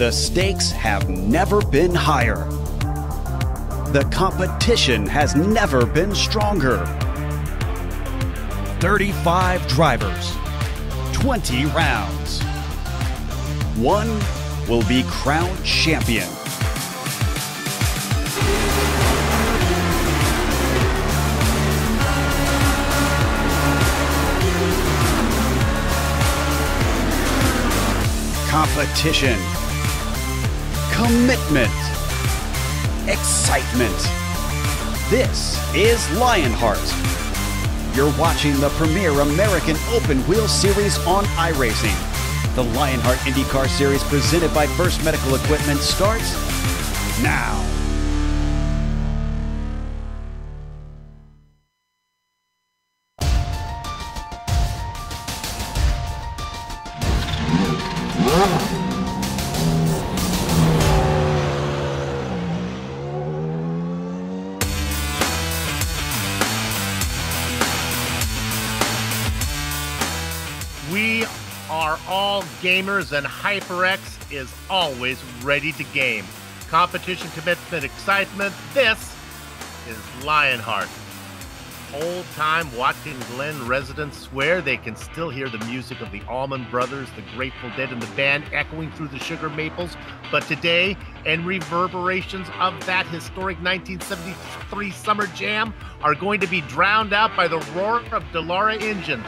The stakes have never been higher. The competition has never been stronger. 35 drivers, 20 rounds. One will be crowned champion. Competition, commitment, excitement. This is Lionheart. You're watching the premier American Open Wheel Series on iRacing. The Lionheart IndyCar Series presented by First Medical Equipment starts now. We are all gamers, and HyperX is always ready to game. Competition, commitment, excitement. This is Lionheart. Old-time Watkins Glen residents swear they can still hear the music of the Allman Brothers, the Grateful Dead, and the band echoing through the Sugar Maples. But today, and reverberations of that historic 1973 Summer Jam are going to be drowned out by the roar of Dallara engines.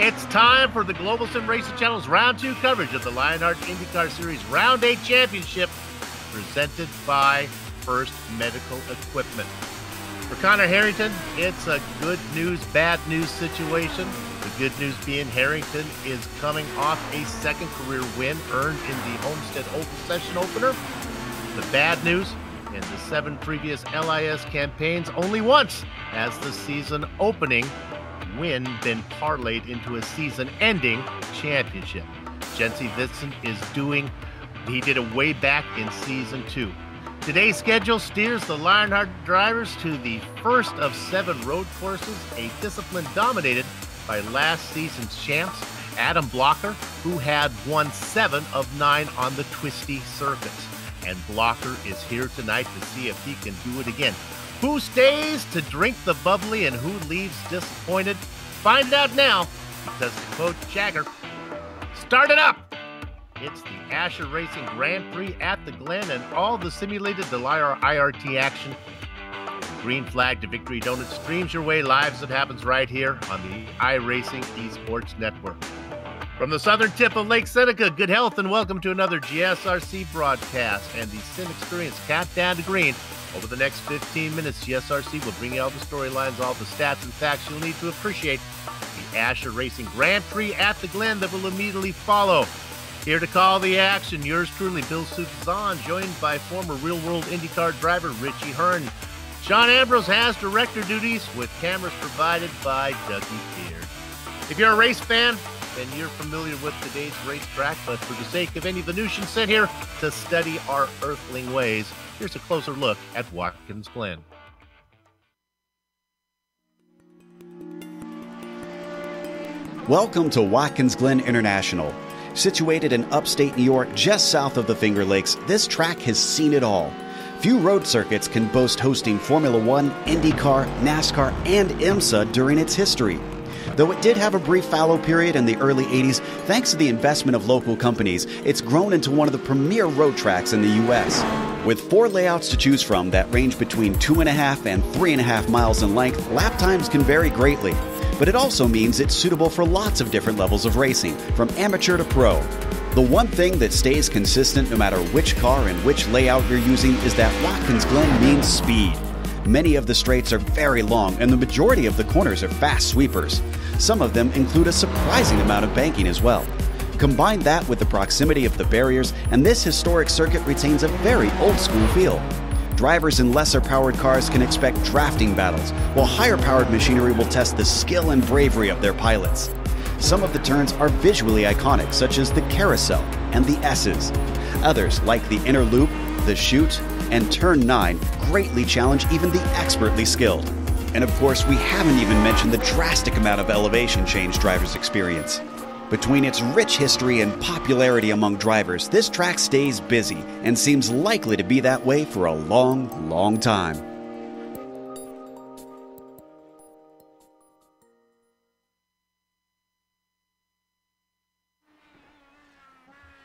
It's time for the Global SimRacing Channel's Round 2 coverage of the Lionheart IndyCar Series Round 8 Championship, presented by First Medical Equipment. For Connor Harrington, it's a good news, bad news situation. The good news being Harrington is coming off a second career win earned in the Homestead Oval Session opener. The bad news, in the 7 previous LIS campaigns, only once has the season opening win been parlayed into a season-ending championship. Jency Vincent he did it way back in Season 2. Today's schedule steers the Lionheart drivers to the first of 7 road courses, a discipline dominated by last season's champs, Adam Blocker, who had won 7 of 9 on the twisty circuits. And Blocker is here tonight to see if he can do it again. Who stays to drink the bubbly and who leaves disappointed? Find out now, because Coach Jagger. Start it up! It's the Ascher Racing Grand Prix at the Glen and all the simulated Dallara IRT action. Green Flag to Victory Donut streams your way live as it happens right here on the iRacing Esports Network. From the southern tip of Lake Seneca, good health and welcome to another GSRC broadcast and the Sim Experience Countdown to Green. Over the next 15 minutes, GSRC will bring you all the storylines, all the stats and facts you'll need to appreciate the Ascher Racing Grand Prix at the Glen that will immediately follow. Here to call the action, yours truly, Bill Suzanne, joined by former real-world IndyCar driver Richie Hearn. Sean Ambrose has director duties with cameras provided by Dougie Beard. If you're a race fan, then you're familiar with today's racetrack, but for the sake of any Venusian sent here to study our earthling ways, here's a closer look at Watkins Glen. Welcome to Watkins Glen International. Situated in upstate New York, just south of the Finger Lakes, this track has seen it all. Few road circuits can boast hosting Formula One, IndyCar, NASCAR, and IMSA during its history. Though it did have a brief fallow period in the early 80s, thanks to the investment of local companies, it's grown into one of the premier road tracks in the U.S. With 4 layouts to choose from that range between 2.5 and 3.5 miles in length, lap times can vary greatly. But it also means it's suitable for lots of different levels of racing, from amateur to pro. The one thing that stays consistent no matter which car and which layout you're using is that Watkins Glen means speed. Many of the straights are very long, and the majority of the corners are fast sweepers. Some of them include a surprising amount of banking as well. Combine that with the proximity of the barriers, and this historic circuit retains a very old-school feel. Drivers in lesser-powered cars can expect drafting battles, while higher-powered machinery will test the skill and bravery of their pilots. Some of the turns are visually iconic, such as the carousel and the S's. Others, like the inner loop, the chute, and turn 9, greatly challenge even the expertly skilled. And of course, we haven't even mentioned the drastic amount of elevation change drivers experience. Between its rich history and popularity among drivers, this track stays busy and seems likely to be that way for a long, long time.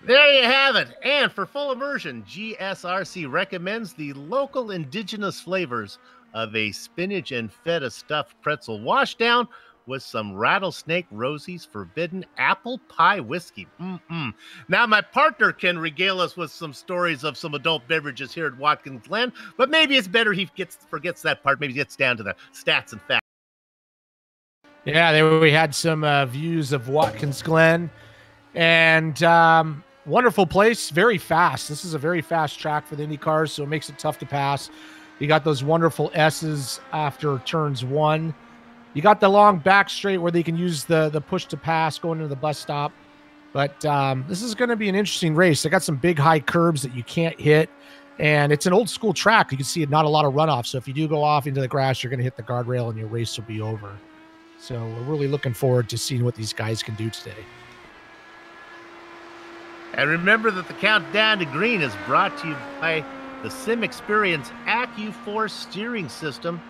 There you have it. And for full immersion, GSRC recommends the local indigenous flavors of a spinach and feta stuffed pretzel washed down with some Rattlesnake Rosie's Forbidden Apple Pie Whiskey. Now, my partner can regale us with some stories of some adult beverages here at Watkins Glen, but maybe it's better he forgets that part. Maybe he gets down to the stats and facts. Yeah, there we had some views of Watkins Glen, and wonderful place, very fast. This is a very fast track for the Indy cars, so it makes it tough to pass. You got those wonderful S's after turns 1. You got the long back straight where they can use the push to pass going into the bus stop. But this is going to be an interesting race. They got some big high curbs that you can't hit, and it's an old school track. You can see not a lot of runoff. So if you do go off into the grass, you're going to hit the guardrail and your race will be over. So we're really looking forward to seeing what these guys can do today. And remember that the Countdown to Green is brought to you by the SimExperience AccuForce steering system.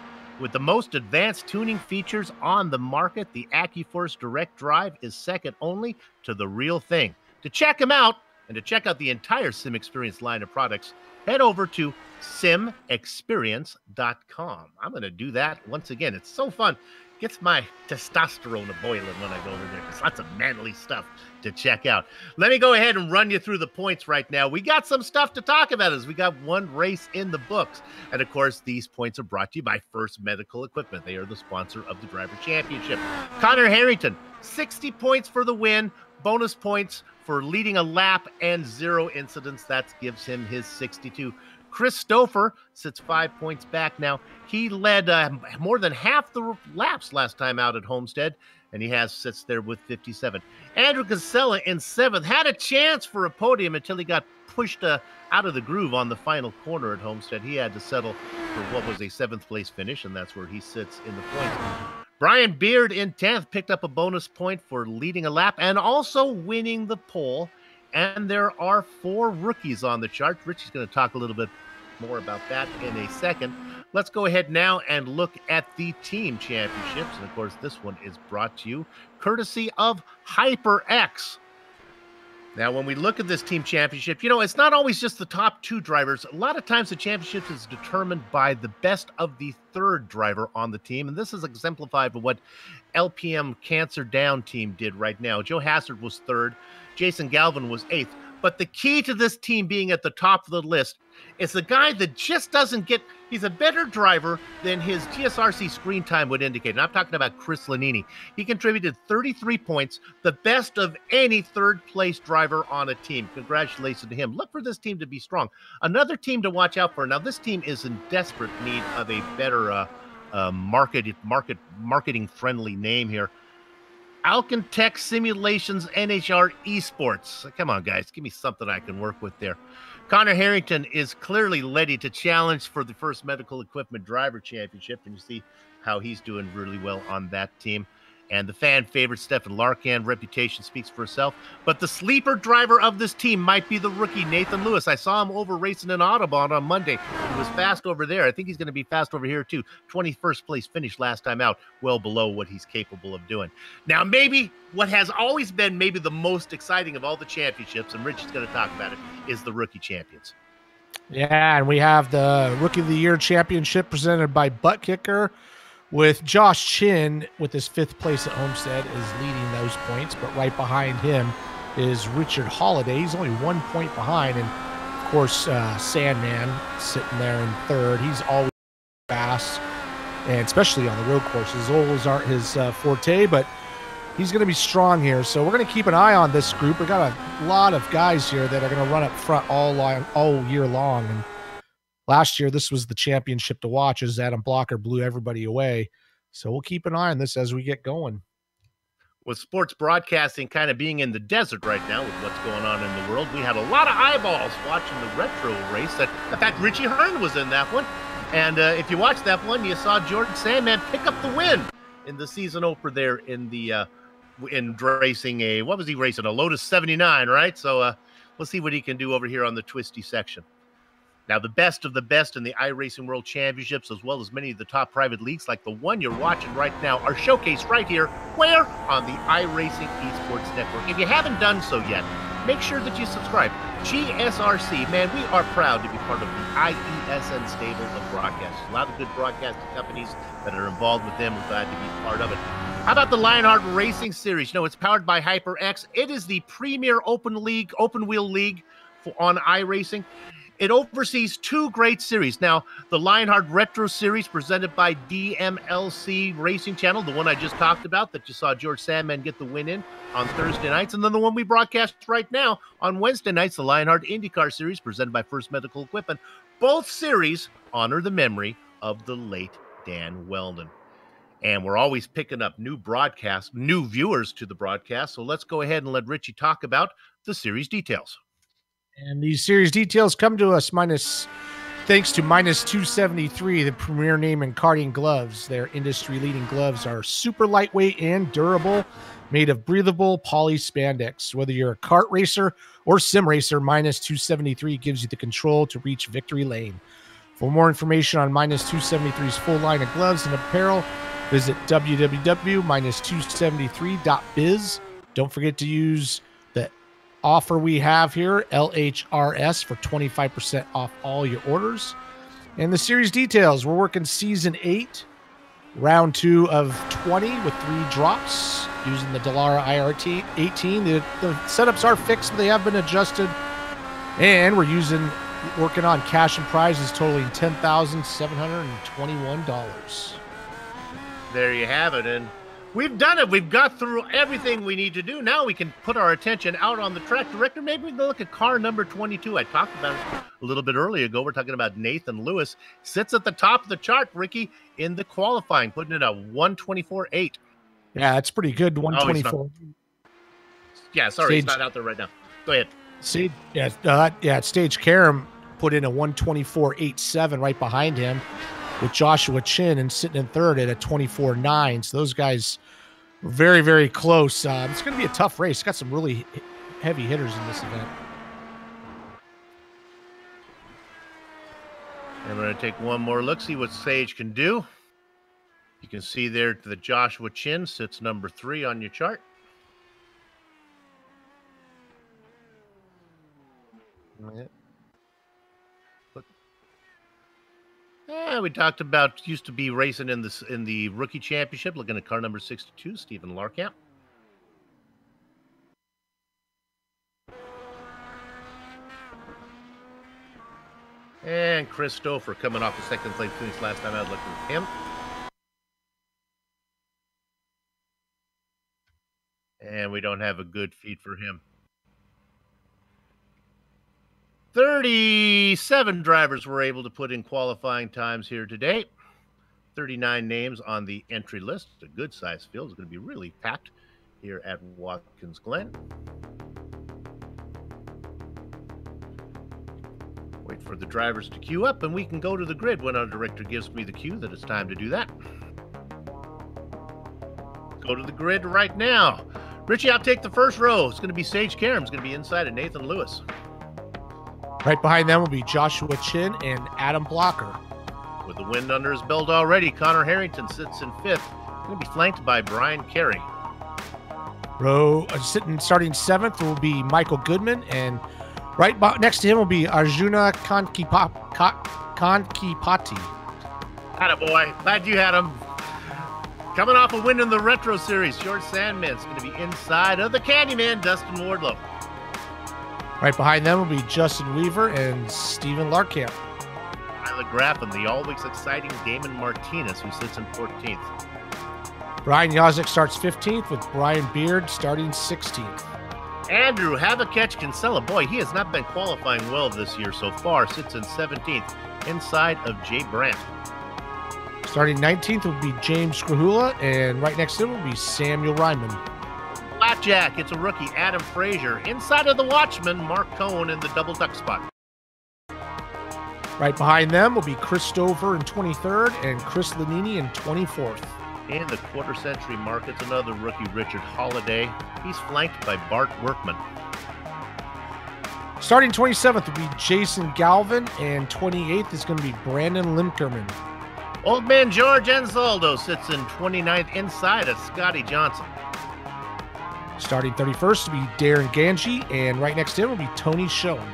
With the most advanced tuning features on the market, the AccuForce Direct Drive is second only to the real thing. To check them out and to check out the entire SimExperience line of products, head over to simexperience.com. I'm going to do that once again. It's so fun. Gets my testosterone a-boiling when I go over there. There's lots of manly stuff to check out. Let me go ahead and run you through the points right now. We got some stuff to talk about as we got one race in the books. And, of course, these points are brought to you by First Medical Equipment. They are the sponsor of the Driver Championship. Connor Harrington, 60 points for the win, bonus points for leading a lap and 0 incidents. That gives him his 62. Chris Stouffer sits 5 points back now. He led more than half the laps last time out at Homestead, and he sits there with 57. Andrew Casella in 7th had a chance for a podium until he got pushed out of the groove on the final corner at Homestead. He had to settle for what was a 7th place finish, and that's where he sits in the points. Brian Beard in 10th picked up a bonus point for leading a lap and also winning the pole. And there are 4 rookies on the chart. Richie's going to talk a little bit more about that in a second. Let's go ahead now and look at the team championships. And, of course, this one is brought to you courtesy of HyperX. Now, when we look at this team championship, it's not always just the top 2 drivers. A lot of times the championship is determined by the best of the 3rd driver on the team. And this is exemplified by what LPM Cancer Down team did right now. Joe Hassard was 3rd. Jason Galvin was 8th. But the key to this team being at the top of the list is the guy that just doesn't get, he's a better driver than his GSRC screen time would indicate. And I'm talking about Chris Lanini. He contributed 33 points, the best of any 3rd place driver on a team. Congratulations to him. Look for this team to be strong. Another team to watch out for. Now, this team is in desperate need of a better marketing friendly name here. Alcantech Simulations NHR Esports. Come on, guys. Give me something I can work with there. Connor Harrington is clearly ready to challenge for the First Medical Equipment Driver Championship, and you see how he's doing really well on that team. And the fan favorite Stefan Larkan, reputation speaks for itself. But the sleeper driver of this team might be the rookie, Nathan Lewis. I saw him over racing in Audubon on Monday. He was fast over there. I think he's going to be fast over here, too. 21st place finish last time out, well below what he's capable of doing. Now, maybe what has always been maybe the most exciting of all the championships, and Rich is going to talk about it, is the rookie champions. Yeah, and we have the Rookie of the Year Championship presented by Butt Kicker, with Josh Chin with his 5th place at Homestead is leading those points, but right behind him is Richard Holiday. He's only 1 point behind, and of course Sandman sitting there in 3rd. He's always fast, and especially on the road courses. Ovals aren't his forte, but he's going to be strong here. So we're going to keep an eye on this group. We got a lot of guys here that are going to run up front all year long, and last year, this was the championship to watch as Adam Blocker blew everybody away. So we'll keep an eye on this as we get going. With sports broadcasting kind of being in the desert right now with what's going on in the world, we had a lot of eyeballs watching the retro race. In fact, Richie Hearn was in that one. And if you watched that one, you saw Jordan Sandman pick up the win in the season opener there in the in racing what was he racing? A Lotus 79, right? So we'll see what he can do over here on the twisty section. Now, the best of the best in the iRacing World Championships, as well as many of the top private leagues like the one you're watching right now, are showcased right here, where? On the iRacing Esports Network. If you haven't done so yet, make sure that you subscribe. GSRC, man, we are proud to be part of the IESN stable of broadcasters. A lot of good broadcasting companies that are involved with them. We're glad to be part of it. How about the Lionheart Racing Series? You know, it's powered by HyperX. It is the premier open wheel league on iRacing. It oversees two great series. Now, the Lionheart Retro Series presented by DMLC Racing Channel, the one I just talked about that you saw George Sandman get the win in on Thursday nights. And then the one we broadcast right now on Wednesday nights, the Lionheart IndyCar Series presented by First Medical Equipment. Both series honor the memory of the late Dan Weldon. And we're always picking up new broadcasts, new viewers to the broadcast. So let's go ahead and let Richie talk about the series details. And these series details come to us thanks to Minus 273, the premier name in karting gloves. Their industry-leading gloves are super lightweight and durable, made of breathable poly spandex. Whether you're a kart racer or sim racer, Minus 273 gives you the control to reach victory lane. For more information on Minus 273's full line of gloves and apparel, visit www.minus273.biz. Don't forget to use the offer we have here, LHRS, for 25% off all your orders. And the series details, we're working season 8, round 2 of 20 with 3 drops using the Dallara IRT 18. The setups are fixed, but they have been adjusted. And we're working on cash and prizes totaling $10,721. There you have it. And we've done it. We've got through everything we need to do. Now we can put our attention out on the track. Director, maybe we can look at car number 22. I talked about it a little bit earlier ago. We're talking about Nathan Lewis. Sits at the top of the chart, Ricky, in the qualifying, putting it at 124.8. Yeah, that's pretty good. 124. He's not out there right now. Go ahead. Stage Karam put in a 124.87 right behind him, with Joshua Chin and sitting in third at a 24.9. So those guys were very, very close. It's going to be a tough race. Got some really heavy hitters in this event. And we're going to take one more look, see what Sage can do. You can see there that Joshua Chin sits number 3 on your chart. We talked about used to be racing in the rookie championship. Looking at car number 62, Stephen Larkamp. And Chris Stouffer coming off the second place finish last time I was looking at him. And we don't have a good feed for him. 37 drivers were able to put in qualifying times here today. 39 names on the entry list. It's a good-sized field. It's going to be really packed here at Watkins Glen. Wait for the drivers to queue up, and we can go to the grid when our director gives me the cue that it's time to do that. Go to the grid right now. Richie, I'll take the first row. It's going to be Sage Karam. It's going to be inside of Nathan Lewis. Right behind them will be Joshua Chin and Adam Blocker. With the wind under his belt already, Connor Harrington sits in 5th. Going to be flanked by Brian Carey. Starting 7th will be Michael Goodman, and right next to him will be Arjuna Kankipati. Attaboy. Glad you had him. Coming off a win in the Retro Series, George Sandman's going to be inside of the Candyman, Dustin Wardlow. Right behind them will be Justin Weaver and Stephen Larkamp. Tyler Graff and the always exciting Damon Martinez, who sits in 14th. Brian Yazik starts 15th, with Brian Beard starting 16th. Andrew Havakech Kinsella, boy, he has not been qualifying well this year so far, sits in 17th, inside of Jay Brandt. Starting 19th will be James Krahula, and right next to him will be Samuel Ryman. Blackjack, it's a rookie, Adam Frazier. Inside of the Watchman, Mark Cohn in the double duck spot. Right behind them will be Chris Stover in 23rd and Chris Lanini in 24th. In the quarter-century markets, another rookie, Richard Holiday. He's flanked by Bart Workman. Starting 27th will be Jason Galvin, and 28th is going to be Brandon Limkerman. Old man George Anzaldo sits in 29th inside of Scotty Johnson. Starting 31st will be Darren Ganji, and right next to him will be Tony Schoen.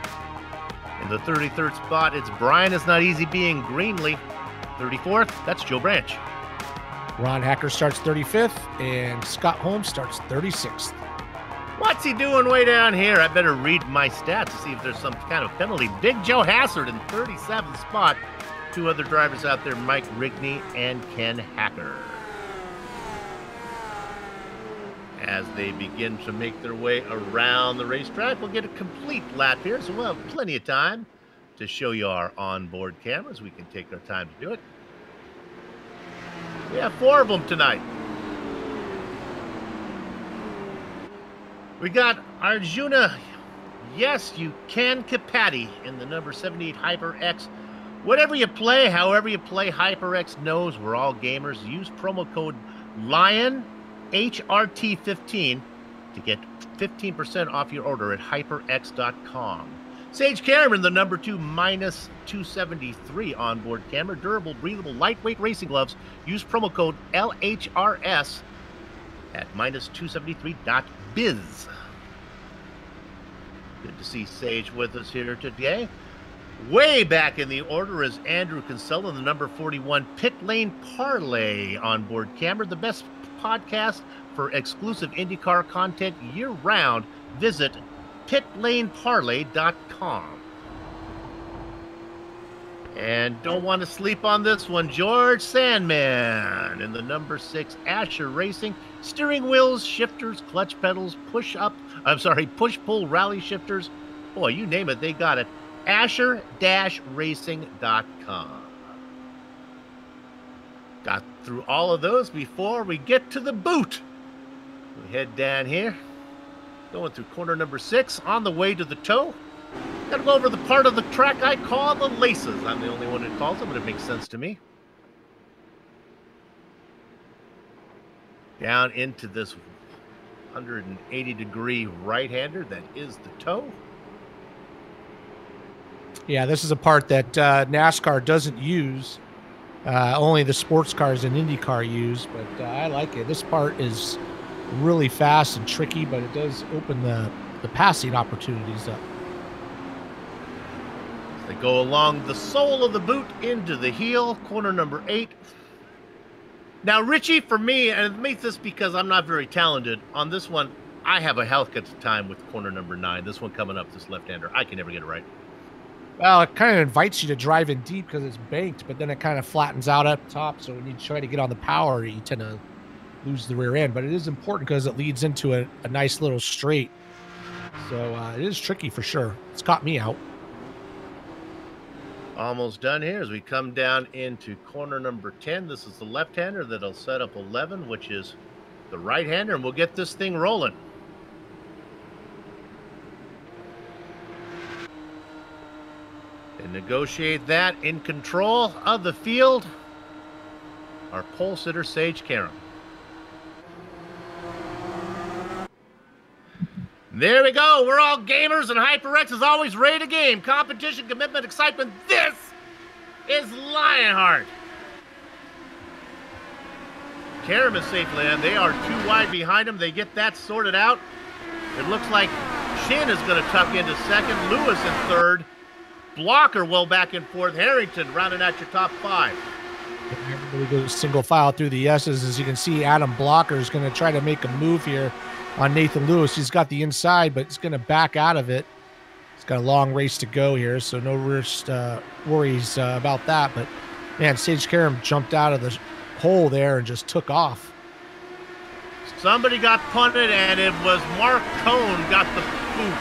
In the 33rd spot, it's Brian Is Not Easy Being Greenlee. 34th, that's Joe Branch. Ron Hacker starts 35th, and Scott Holmes starts 36th. What's he doing way down here? I better read my stats to see if there's some kind of penalty. Big Joe Hassard in 37th spot. Two other drivers out there, Mike Rigney and Ken Hacker. As they begin to make their way around the racetrack, we'll get a complete lap here, so we'll have plenty of time to show you our onboard cameras. We can take our time to do it. We have 4 of them tonight. We got Arjuna, yes, you can Kapati in the number 78 HyperX. Whatever you play, however you play, HyperX knows we're all gamers. Use promo code LION, HRT15, to get 15% off your order at hyperx.com. Sage Cameron, the number 2 minus 273 onboard camera. Durable, breathable, lightweight racing gloves. Use promo code LHRS at minus 273.biz. Good to see Sage with us here today. Way back in the order is Andrew Kinsella, the number 41 Pit Lane Parlay onboard camera. The best podcast for exclusive IndyCar content year-round. Visit pitlaneparlay.com. And don't want to sleep on this one. George Sandman in the number 6 Ascher Racing. Steering wheels, shifters, clutch pedals, push-pull rally shifters. Boy, you name it, they got it. Ascher-racing.com. Got through all of those before we get to the boot. We head down here. Going through corner number 6 on the way to the toe. Gotta go over the part of the track I call the laces. I'm the only one who calls them, but it makes sense to me. Down into this 180-degree right-hander that is the toe. Yeah, this is a part that NASCAR doesn't use. Only the sports cars and IndyCar use, but I like it. This part is really fast and tricky, but it does open the passing opportunities up. They go along the sole of the boot into the heel, corner number 8. Now, Richie, for me, and it makes this because I'm not very talented, on this one, I have a heck of a time with corner number 9. This one coming up, this left-hander. I can never get it right. Well, it kind of invites you to drive in deep because it's banked, but then it kind of flattens out up top. So when you try to get on the power, you tend to lose the rear end. But it is important because it leads into a nice little straight. So it is tricky for sure. It's got me out. Almost done here as we come down into corner number 10. This is the left-hander that'll set up 11, which is the right-hander, and we'll get this thing rolling. And negotiate that in control of the field, our pole sitter, Sage Karam. There we go. We're all gamers, and HyperX is always ready to game. Competition, commitment, excitement. This is Lionheart. Karam is safely in. They are too wide behind him. They get that sorted out. It looks like Shin is going to tuck into second. Lewis in third. Blocker well back and forth. Harrington rounding out your top 5. Everybody goes single file through the S's. As you can see, Adam Blocker is going to try to make a move here on Nathan Lewis. He's got the inside, but he's going to back out of it. He's got a long race to go here, so no worries about that. But, man, Sage Karam jumped out of the hole there and just took off. Somebody got punted, and it was Mark Cohn got the boot.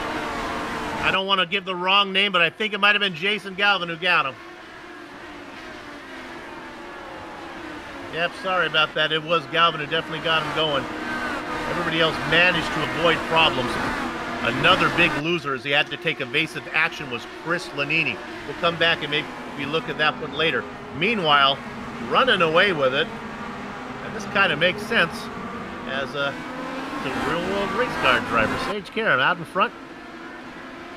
I don't want to give the wrong name, but I think it might have been Jason Galvin who got him. Yep, sorry about that. It was Galvin who definitely got him going. Everybody else managed to avoid problems. Another big loser as he had to take evasive action was Chris Lanini. We'll come back and maybe look at that one later. Meanwhile, running away with it, And this kind of makes sense as a real-world race car driver. Sage Karam out in front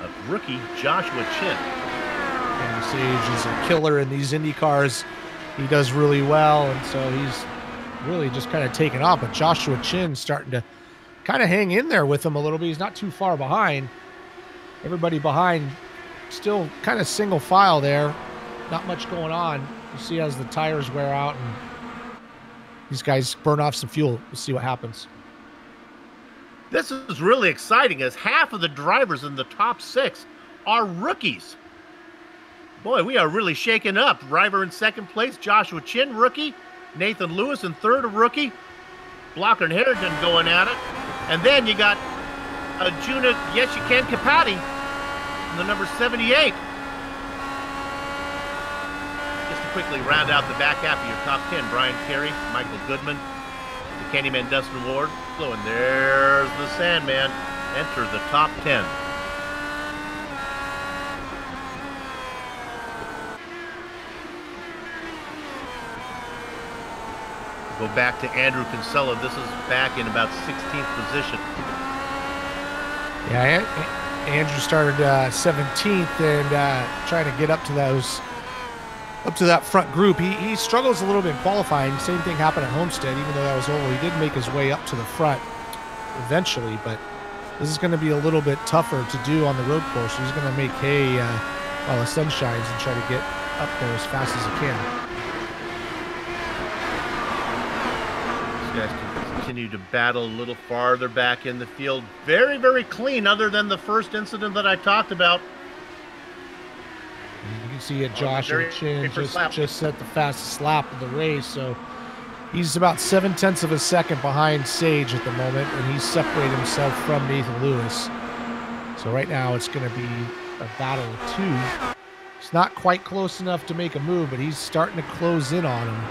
of rookie Joshua Chin. And Sage is a killer in these Indy cars. He does really well, and so he's really just kind of taken off. But Joshua Chin starting to kind of hang in there with him a little bit. He's not too far behind. Everybody behind still kind of single file there. Not much going on. You see as the tires wear out and these guys burn off some fuel. We'll see what happens. This is really exciting as half of the drivers in the top 6 are rookies. Boy, we are really shaking up. Driver in second place, Joshua Chin, rookie. Nathan Lewis in third, a rookie. Blocker and Harrington going at it. And then you got Juna, yes you can, Capati, in the number 78. Just to quickly round out the back half of your top 10, Brian Carey, Michael Goodman, the Candyman Dustin Ward, and there's the Sandman, enter the top 10. Go back to Andrew Kinsella. This is back in about 16th position. Yeah, Andrew started 17th and trying to get up to that front group. He struggles a little bit in qualifying. Same thing happened at Homestead, even though that was over. He did make his way up to the front eventually, but this is going to be a little bit tougher to do on the road course. He's going to make hay while the sun shines and try to get up there as fast as he can. These guys can continue to battle a little farther back in the field. Very, very clean, other than the first incident that I talked about. You can see it, Joshua Chin just set the fastest lap of the race, so he's about 0.7 of a second behind Sage at the moment, and he's separated himself from Nathan Lewis. So right now it's going to be a battle of 2. He's not quite close enough to make a move, but he's starting to close in on him.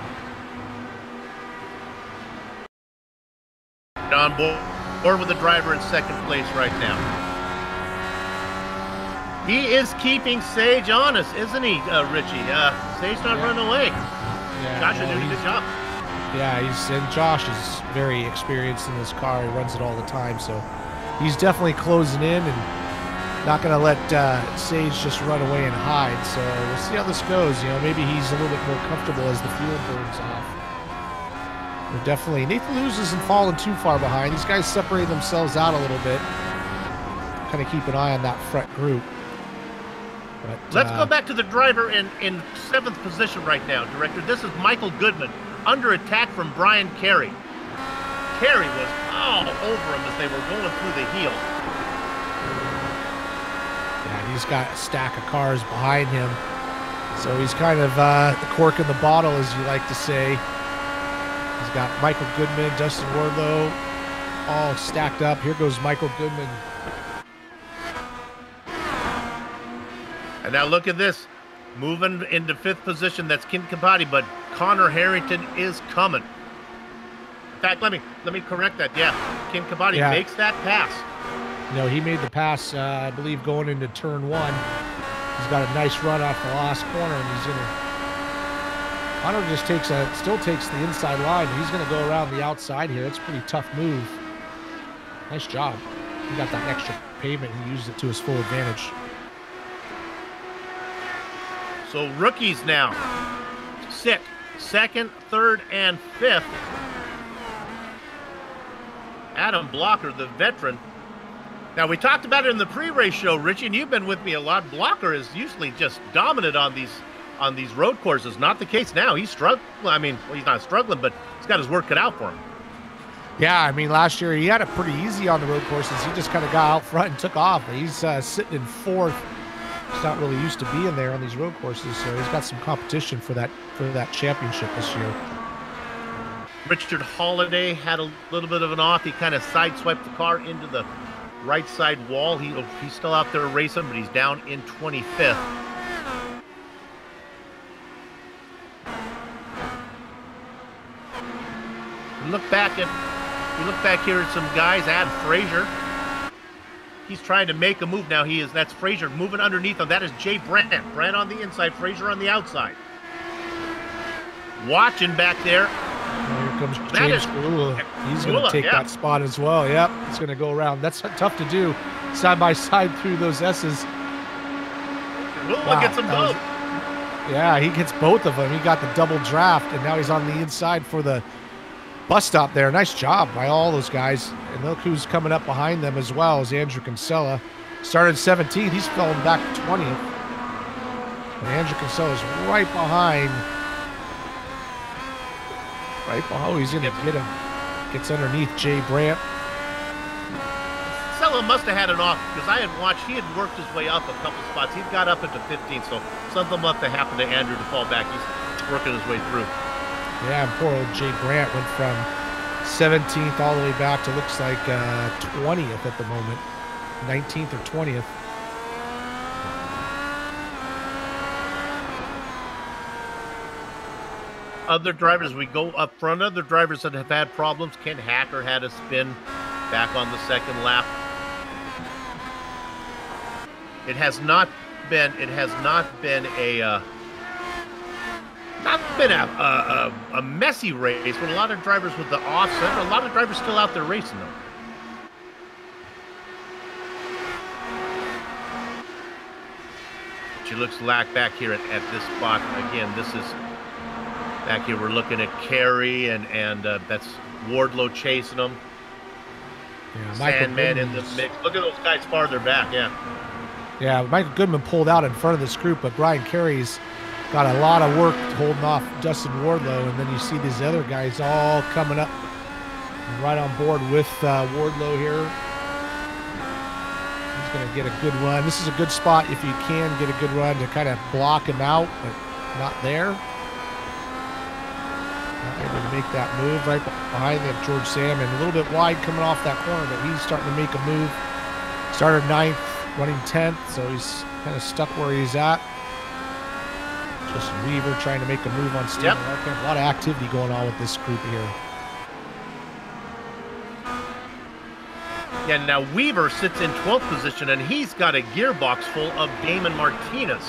On board with the driver in second place right now. He is keeping Sage honest, isn't he, Richie? Sage's not running away. Yeah, Josh is doing a good job. Yeah, and Josh is very experienced in this car. He runs it all the time, so he's definitely closing in and not going to let Sage just run away and hide. So we'll see how this goes. You know, maybe he's a little bit more comfortable as the fuel burns off. We're definitely, Nathan Lewis isn't falling too far behind. These guys separate themselves out a little bit. Kind of keep an eye on that front group. But, let's go back to the driver in 7th position right now, Director. This is Michael Goodman, under attack from Brian Carey. Carey was all over him as they were going through the heel. Yeah, he's got a stack of cars behind him. So he's kind of the cork in the bottle, as you like to say. He's got Michael Goodman, Dustin Wardlow, all stacked up. Here goes Michael Goodman. And now look at this. Moving into 5th position, that's Ken Capati, but Connor Harrington is coming. In fact, let me correct that. Yeah, Ken Capati makes that pass. No, he made the pass, I believe, going into turn 1. He's got a nice run off the last corner, and he's gonna. Connor just still takes the inside line. He's gonna go around the outside here. It's a pretty tough move. Nice job. He got that extra pavement and used it to his full advantage. So rookies now sit 2nd, 3rd, and 5th. Adam Blocker, the veteran. Now, we talked about it in the pre-race show, Richie, and you've been with me a lot. Blocker is usually just dominant on these road courses. Not the case now. He's struggling. I mean, well, he's not struggling, but he's got his work cut out for him. Yeah, I mean, last year he had it pretty easy on the road courses. He just kind of got out front and took off. He's sitting in 4th. He's not really used to being there on these road courses, so he's got some competition for that championship this year. Richard Holiday had a little bit of an off. He kind of sideswiped the car into the right side wall. He's still out there racing, but he's down in 25th. We look back here at some guys. Ad Frazier. He's trying to make a move now. That's Frazier moving underneath him. That is Jay Brandt. Brandt on the inside, Frazier on the outside. Watching back there. Here comes That James is Garula. He's going to Garula, take yeah. that spot as well. Yep, he's going to go around. That's tough to do, side by side through those S's. Garula gets them both. Yeah, he gets both of them. He got the double draft, and now he's on the inside for the bus stop there. Nice job by all those guys. And look who's coming up behind them as well is Andrew Kinsella. Started 17th. He's fallen back to 20th. And Andrew Kinsella's right behind. Oh, he's going to get him. Gets underneath Jay Brandt. Kinsella must have had an off because I had watched. He had worked his way up a couple spots. He got up into 15th, so something must have happened to Andrew to fall back. He's working his way through. Yeah, and poor old Jay Brandt went from 17th all the way back to looks like 20th at the moment. 19th or 20th. Other drivers, we go up front. Other drivers that have had problems. Ken Hacker had a spin back on the second lap. It has not been a messy race, but a lot of drivers with the offset. A lot of drivers still out there racing though. She looks lack back here at this spot again. This is back here. We're looking at Carey and that's Wardlow chasing them. Yeah, Sandman in the mix. Look at those guys farther back. Yeah, Michael Goodman pulled out in front of this group, but Brian Carey's got a lot of work holding off Dustin Wardlow, and then you see these other guys all coming up right on board with Wardlow here. He's going to get a good run. This is a good spot if you can get a good run to kind of block him out, but not there. Not able to make that move. Right behind them, George Salmon, a little bit wide coming off that corner, but he's starting to make a move. Started 9th, running 10th, so he's kind of stuck where he's at. Justin Weaver trying to make a move on Steve. Yep. A lot of activity going on with this group here. Yeah, now Weaver sits in 12th position, and he's got a gearbox full of Damon Martinez.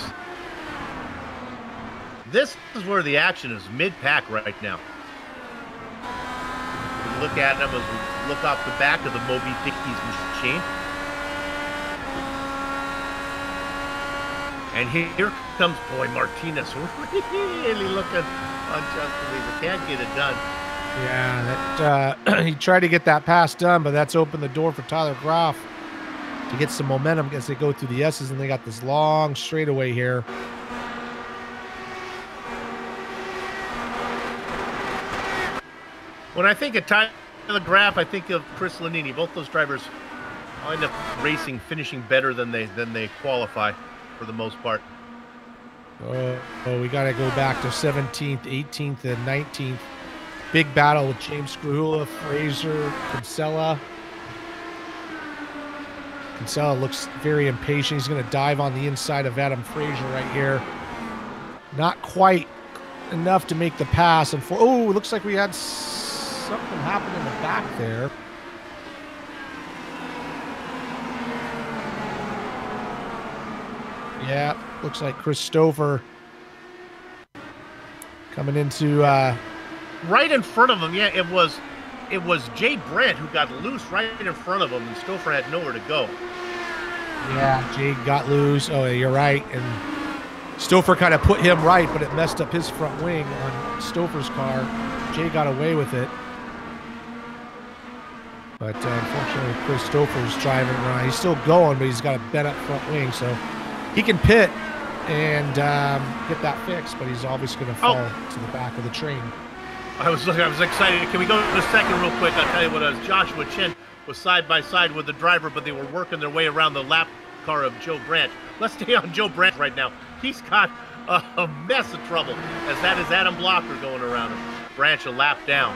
This is where the action is, mid-pack right now. We look at him as we look off the back of the Moby Dickie's machine. And here comes, boy, Martinez really looking on Justin Weaver. Can't get it done. Yeah, that he tried to get that pass done, but that's opened the door for Tyler Groff to get some momentum as they go through the S's, and they got this long straightaway here. When I think of Tyler Groff, I think of Chris Lanini. Both those drivers end up racing, finishing better than they qualify for the most part. Oh, we got to go back to 17th, 18th, and 19th. Big battle with James Grula, Fraser, Kinsella. Kinsella looks very impatient. He's going to dive on the inside of Adam Fraser right here. Not quite enough to make the pass. And oh, it looks like we had something happen in the back there. Yeah, looks like Chris Stover coming into right in front of him. Yeah, it was Jay Brandt who got loose right in front of him, and Stover had nowhere to go. Yeah, Jay got loose. Oh, you're right. And Stover kind of put him right, but it messed up his front wing on Stover's car. Jay got away with it. But unfortunately, Chris Stover's driving around. He's still going, but he's got a bent up front wing, so he can pit and get that fixed, but he's obviously going to fall to the back of the train. I was excited. Can we go to the second real quick? I'll tell you what, Joshua Chin was side by side with the driver, but they were working their way around the lap car of Joe Branch. Let's stay on Joe Branch right now. He's got a mess of trouble, as that is Adam Blocker going around him. Branch a lap down.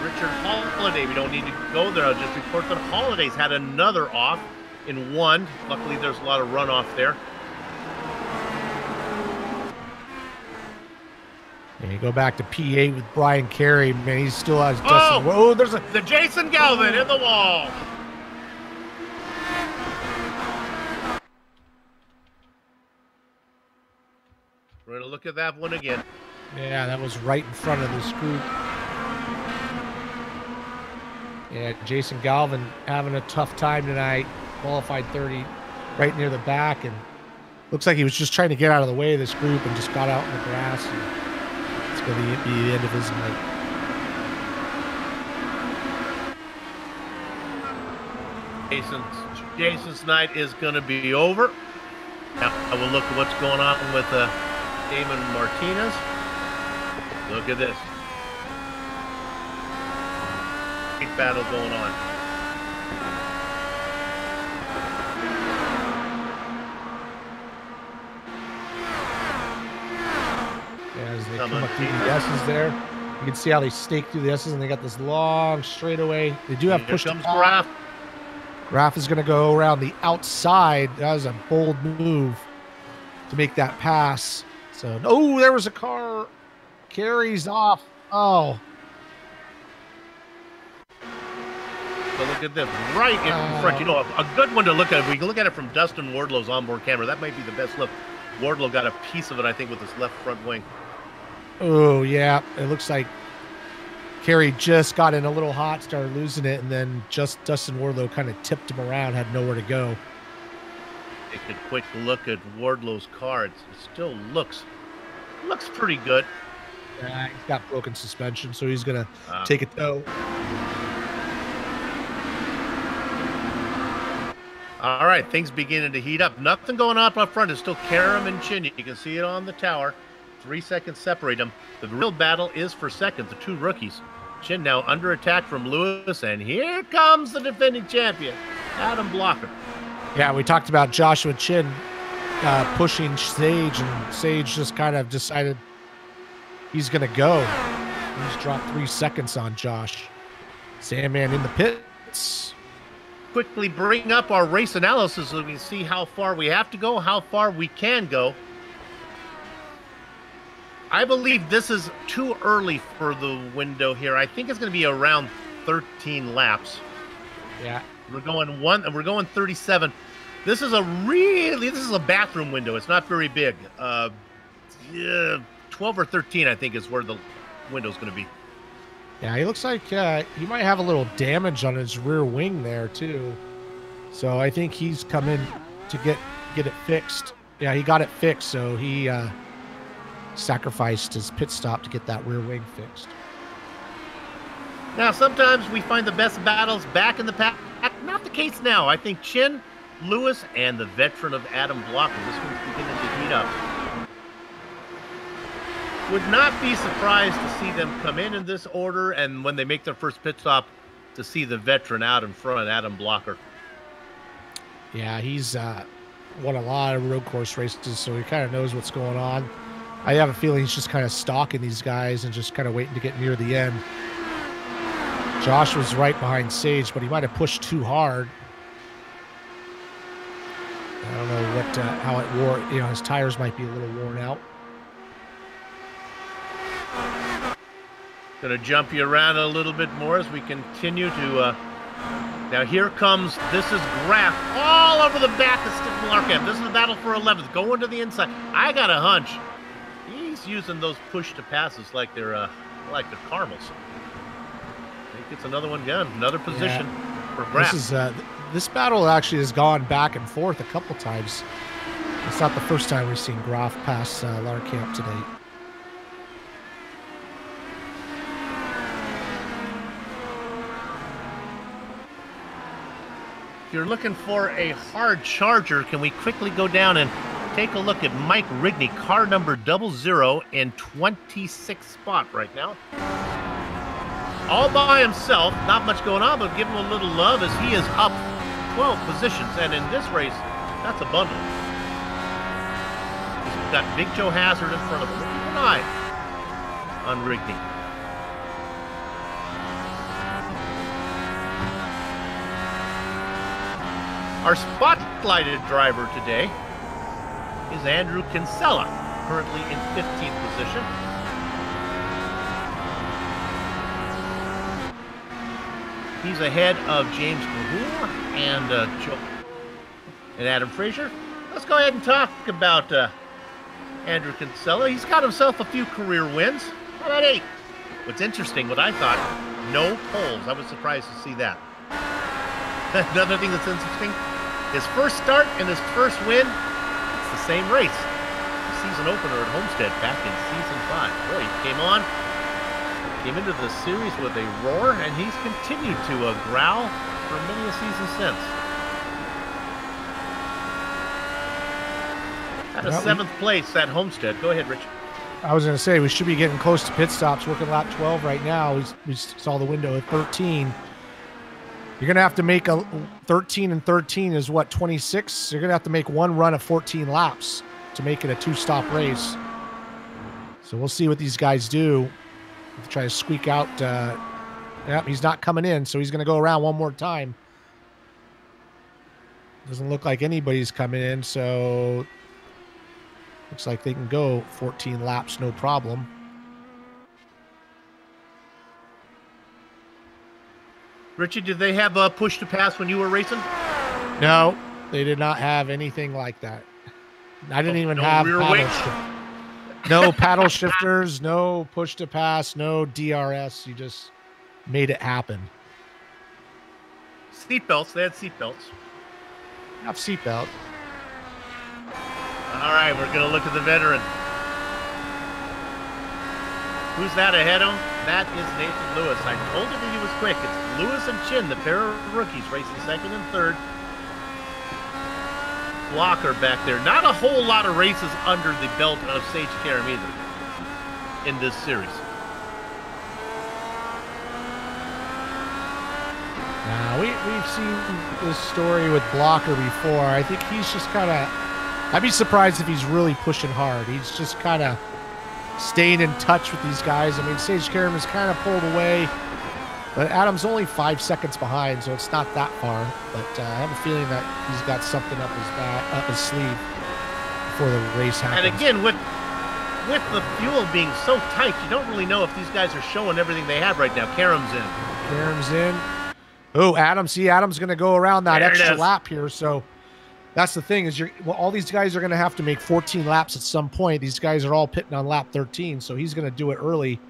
Richard Holiday, we don't need to go there. I'll just report that Holiday's had another off in one. Luckily, there's a lot of runoff there. And you go back to P8 with Brian Carey. Man, he still has Dustin. Oh, there's the Jason Galvin in the wall. We're going to look at that one again. Yeah, that was right in front of this group. Yeah, Jason Galvin having a tough time tonight. Qualified 30 right near the back, and looks like he was just trying to get out of the way of this group and just got out in the grass. And it's going to be the end of his night. Jason's night is going to be over. Now I will look at what's going on with Damon Martinez. Look at this. Great battle going on. As they come up through the S's there, you can see how they stake through the S's, and they got this long straightaway. They do have push to Graf. Graf is going to go around the outside. That was a bold move to make that pass. So, oh, there was a car. Carries off. Oh. So look at this, right in front. You know, a good one to look at. We can look at it from Dustin Wardlow's onboard camera. That might be the best look. Wardlow got a piece of it, I think, with his left front wing. Oh, yeah. It looks like Kerry just got in a little hot, started losing it, and then just Dustin Wardlow kind of tipped him around, had nowhere to go. Take a quick look at Wardlow's car. It still looks pretty good. Yeah, he's got broken suspension, so he's going to take a tow. All right, things beginning to heat up. Nothing going on up front. It's still Karam and Chin. You can see it on the tower. 3 seconds separate them. The real battle is for second, the two rookies. Chin now under attack from Lewis, and here comes the defending champion, Adam Blocker. Yeah, we talked about Joshua Chin pushing Sage, and Sage just kind of decided he's going to go. He's dropped 3 seconds on Josh. Sandman in the pits. Quickly bring up our race analysis so we can see how far we have to go, how far we can go. I believe this is too early for the window here. I think it's going to be around 13 laps. Yeah. We're going 37. This is a bathroom window. It's not very big. 12 or 13, I think, is where the window's going to be. Yeah, he looks like he might have a little damage on his rear wing there, too. So I think he's come in to get it fixed. Yeah, he got it fixed, so he sacrificed his pit stop to get that rear wing fixed. Now, sometimes we find the best battles back in the pack. Not the case now. I think Chin, Lewis, and the veteran of Adam Blocker. This one's beginning to heat up. Would not be surprised to see them come in this order, and when they make their first pit stop, to see the veteran out in front, Adam Blocker. Yeah, he's won a lot of road course races, so he kind of knows what's going on. I have a feeling he's just kind of stalking these guys and just kind of waiting to get near the end. Josh was right behind Sage, but he might have pushed too hard. I don't know what how it wore. You know, his tires might be a little worn out. Going to jump you around a little bit more as we continue to... Now here comes, this is Graf all over the back of Stick Malarkey. This is the battle for 11th, going to the inside. I got a hunch. He's using those push to passes like they're caramels. I think it's another one down, another position for Graf. This battle actually has gone back and forth a couple times. It's not the first time we've seen Graf pass Larkamp today. If you're looking for a hard charger, can we quickly go down and take a look at Mike Rigney, car number 00 in 26th spot right now. All by himself, not much going on, but give him a little love as he is up 12 positions. And in this race, that's a bundle. He's got Big Joe Hazard in front of him. Keep an eye on Rigney. Our spotlighted driver today is Andrew Kinsella, currently in 15th position. He's ahead of James Cahoon and Joe and Adam Frazier. Let's go ahead and talk about Andrew Kinsella. He's got himself a few career wins. How about 8? What's interesting, what I thought, no poles. I was surprised to see that. Another thing that's interesting, his first start and his first win, it's the same race. The season opener at Homestead back in season 5. Boy, he came into the series with a roar, and he's continued to growl for many a season since. At a 7th place at Homestead. Go ahead, Rich. I was going to say, we should be getting close to pit stops, working lap 12 right now. We saw the window at 13. You're going to have to make a 13 and 13 is what, 26? You're going to have to make one run of 14 laps to make it a 2-stop race. So we'll see what these guys do. Try to squeak out. Yep, he's not coming in, so he's going to go around one more time. Doesn't look like anybody's coming in, so looks like they can go 14 laps, no problem. Richie, did they have a push to pass when you were racing? No, they did not have anything like that. I didn't even have no paddle shifters, no push to pass, no DRS. You just made it happen. Seatbelts, they had seatbelts. Enough seatbelt. All right, we're going to look at the veteran. Who's that ahead of him? That is Nathan Lewis. I told you that he was quick. It's Lewis and Chin, the pair of rookies, racing 2nd and 3rd. Blocker back there. Not a whole lot of races under the belt of Sage Karam either in this series. Now, we've seen this story with Blocker before. I think he's just kind of... I'd be surprised if he's really pushing hard. He's just kind of staying in touch with these guys. I mean, Sage Karam is kind of pulled away, but Adam's only 5 seconds behind, so it's not that far. But I have a feeling that he's got something up his sleeve before the race happens. And again, with the fuel being so tight, you don't really know if these guys are showing everything they have right now. Karam's in. Karam's in. Oh, Adam's going to go around that extra lap here, so... That's the thing is all these guys are going to have to make 14 laps at some point. These guys are all pitting on lap 13, so he's going to do it early,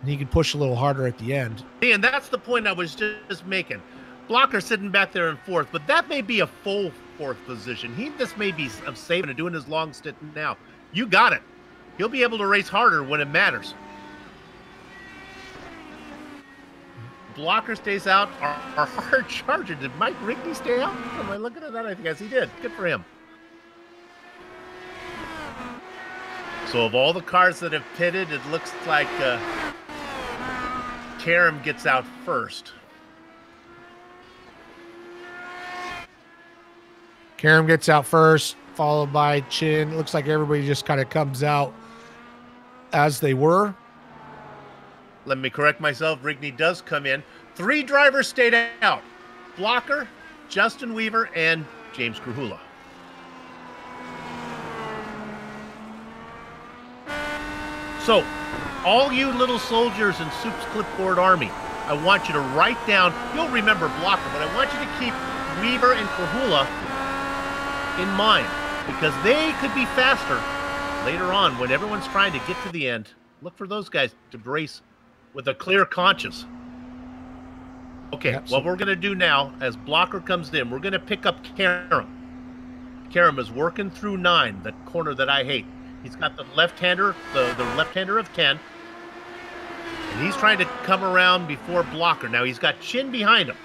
and he can push a little harder at the end. And that's the point I was just making. Blocker sitting back there in 4th, but that may be a full 4th position. He just may be saving and doing his long stint now. You got it. He'll be able to race harder when it matters. Blocker stays out. Our hard charger. Did Mike Rigney stay out? Am I looking at that? I guess he did. Good for him. So of all the cars that have pitted, it looks like Karam gets out first. Karam gets out first, followed by Chin. Looks like everybody just kind of comes out as they were. Let me correct myself. Rigney does come in. 3 drivers stayed out. Blocker, Justin Weaver, and James Krahula. So, all you little soldiers in Soup's Clipboard Army, I want you to write down, you'll remember Blocker, but I want you to keep Weaver and Krahula in mind, because they could be faster later on when everyone's trying to get to the end. Look for those guys to race with a clear conscience. Okay, what we're going to do now, as Blocker comes in, we're going to pick up Karam. Karam is working through 9, the corner that I hate. He's got the left-hander, the left-hander of 10. And he's trying to come around before Blocker. Now, he's got Chin behind him.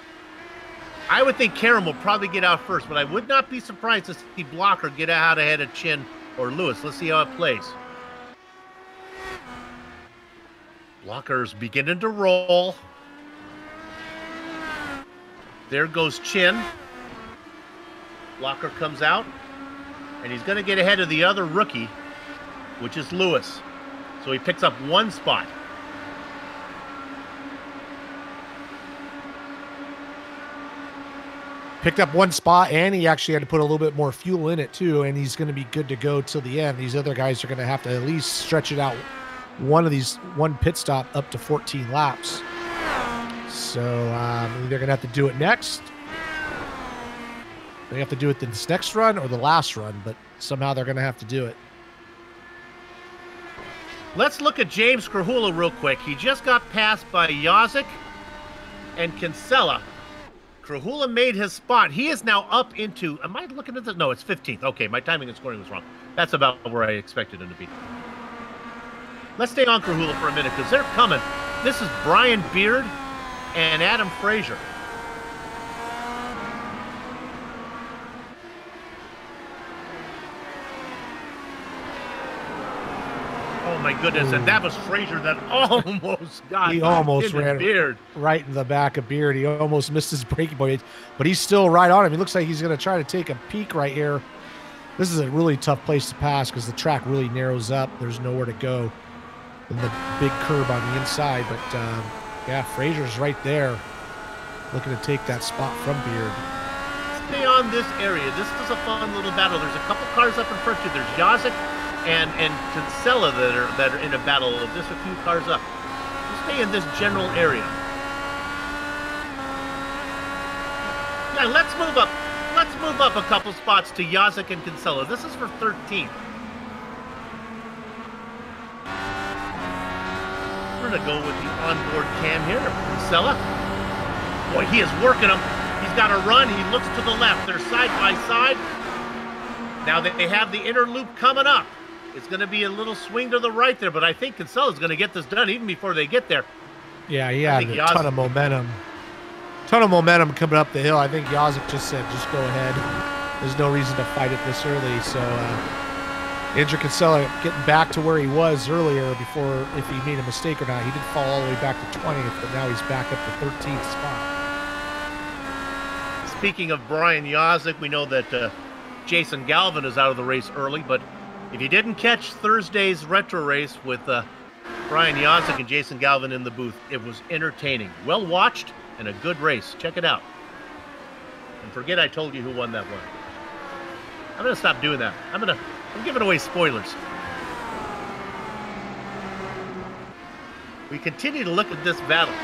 I would think Karam will probably get out first, but I would not be surprised to see Blocker get out ahead of Chin or Lewis. Let's see how it plays. Blocker's beginning to roll. There goes Chin. Blocker comes out, and he's going to get ahead of the other rookie, which is Lewis. So he picks up 1 spot. Picked up 1 spot, and he actually had to put a little bit more fuel in it, too, and he's going to be good to go till the end. These other guys are going to have to at least stretch it out one pit stop up to 14 laps. So they're going to have to do it next. They have to do it this next run or the last run, but somehow they're going to have to do it. Let's look at James Krahula real quick. He just got passed by Yazik and Kinsella. Krahula made his spot. He is now up into, am I looking at this? No, it's 15th. Okay, my timing and scoring was wrong. That's about where I expected him to be. Let's stay on Krahula for a minute because they're coming. This is Brian Beard and Adam Frazier. Oh my goodness, and that was Frazier that almost got he almost ran Beard right in the back of Beard. He almost missed his braking point, but he's still right on him. He looks like he's going to try to take a peek right here. This is a really tough place to pass because the track really narrows up. There's nowhere to go in the big curb on the inside, but yeah, Frazier's right there looking to take that spot from Beard. Stay on this area. This is a fun little battle. There's a couple cars up in front too. There's Yazik and Kinsella that are in a battle of just a few cars up. Just stay in this general area. Yeah, let's move up. Let's move up a couple spots to Yazik and Kinsella. This is for 13th. We're gonna go with the onboard cam here. Kinsella. Boy, he is working him. He's got a run. He looks to the left. They're side by side. Now they have the inner loop coming up. It's going to be a little swing to the right there, but I think Kinsella's going to get this done even before they get there. Yeah, he had a ton of momentum. Ton of momentum coming up the hill. I think Yazik just said, just go ahead. There's no reason to fight it this early. So Andrew Kinsella getting back to where he was earlier before, if he made a mistake or not. He did fall all the way back to 20th, but now he's back up to 13th spot. Speaking of Brian Yazik, we know that Jason Galvin is out of the race early, but if you didn't catch Thursday's retro race with Brian Yazik and Jason Galvin in the booth, it was entertaining. Well watched and a good race. Check it out. And forget I told you who won that one. I'm going to stop doing that. I'm giving away spoilers. We continue to look at this battle.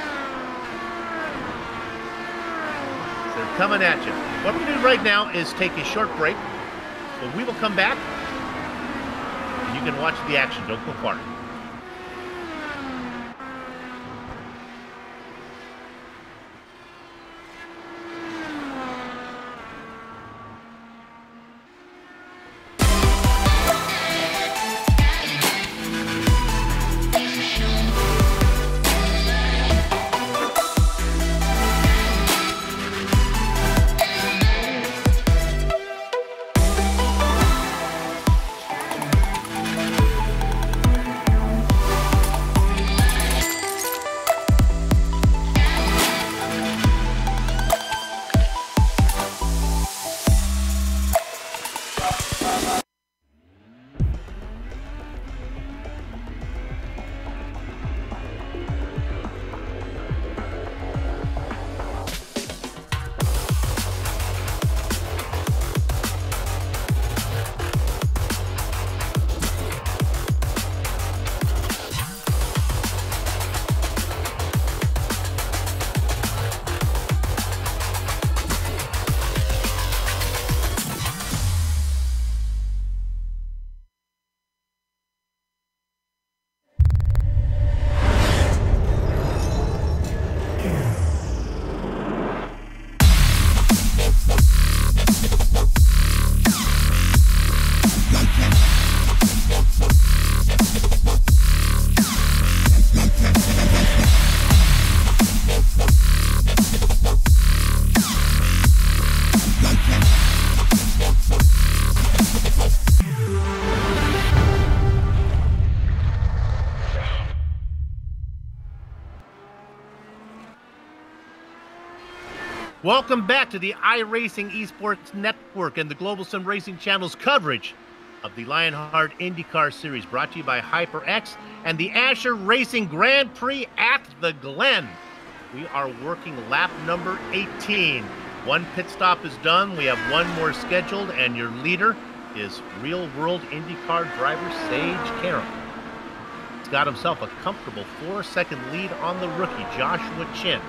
So they're coming at you. What we're going to do right now is take a short break. So we will come back. You can watch the action. Don't go far. Welcome back to the iRacing Esports Network and the Global SimRacing Channel's coverage of the Lionheart IndyCar Series, brought to you by HyperX and the Ascher Racing Grand Prix at the Glen. We are working lap number 18. One pit stop is done. We have one more scheduled, and your leader is real-world IndyCar driver Sage Karam. He's got himself a comfortable 4-second lead on the rookie, Joshua Chin.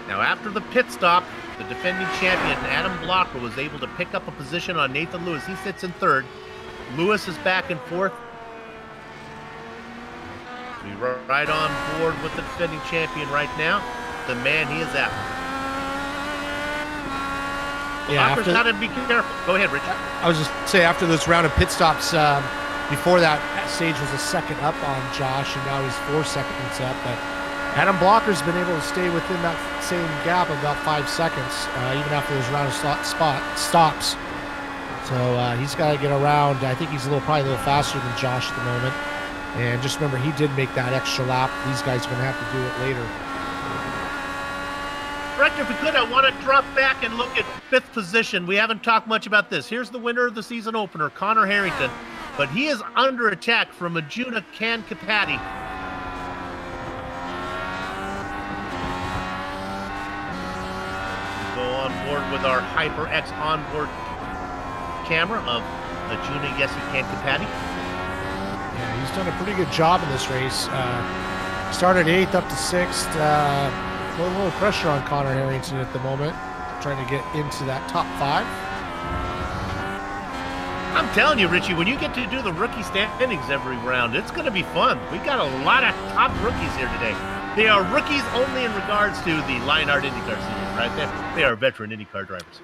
Now, after the pit stop, the defending champion, Adam Blocker, was able to pick up a position on Nathan Lewis. He sits in third. Lewis is back and forth. be right on board with the defending champion right now. The man he is after. Yeah, Blocker's got to be careful. Go ahead, Richard. I was just say after this round of pit stops, before that stage was a second up on Josh, and now he's 4 seconds up. But Adam Blocker's been able to stay within that same gap of about 5 seconds, even after those round of stops. So he's got to get around. I think he's probably a little faster than Josh at the moment. And just remember, he did make that extra lap. These guys are going to have to do it later. Director, if we could, I want to drop back and look at 5th position. We haven't talked much about this. Here's the winner of the season opener, Connor Harrington. But he is under attack from Majuna Kankapati. Go on board with our HyperX onboard camera of Majuna Kankapati. Yeah, he's done a pretty good job in this race. Started 8th up to 6th. A little pressure on Connor Harrington at the moment, trying to get into that top 5. I'm telling you, Richie, when you get to do the rookie standings every round, it's going to be fun. We got a lot of top rookies here today. They are rookies only in regards to the Lionheart IndyCar Series, right? They are veteran IndyCar drivers.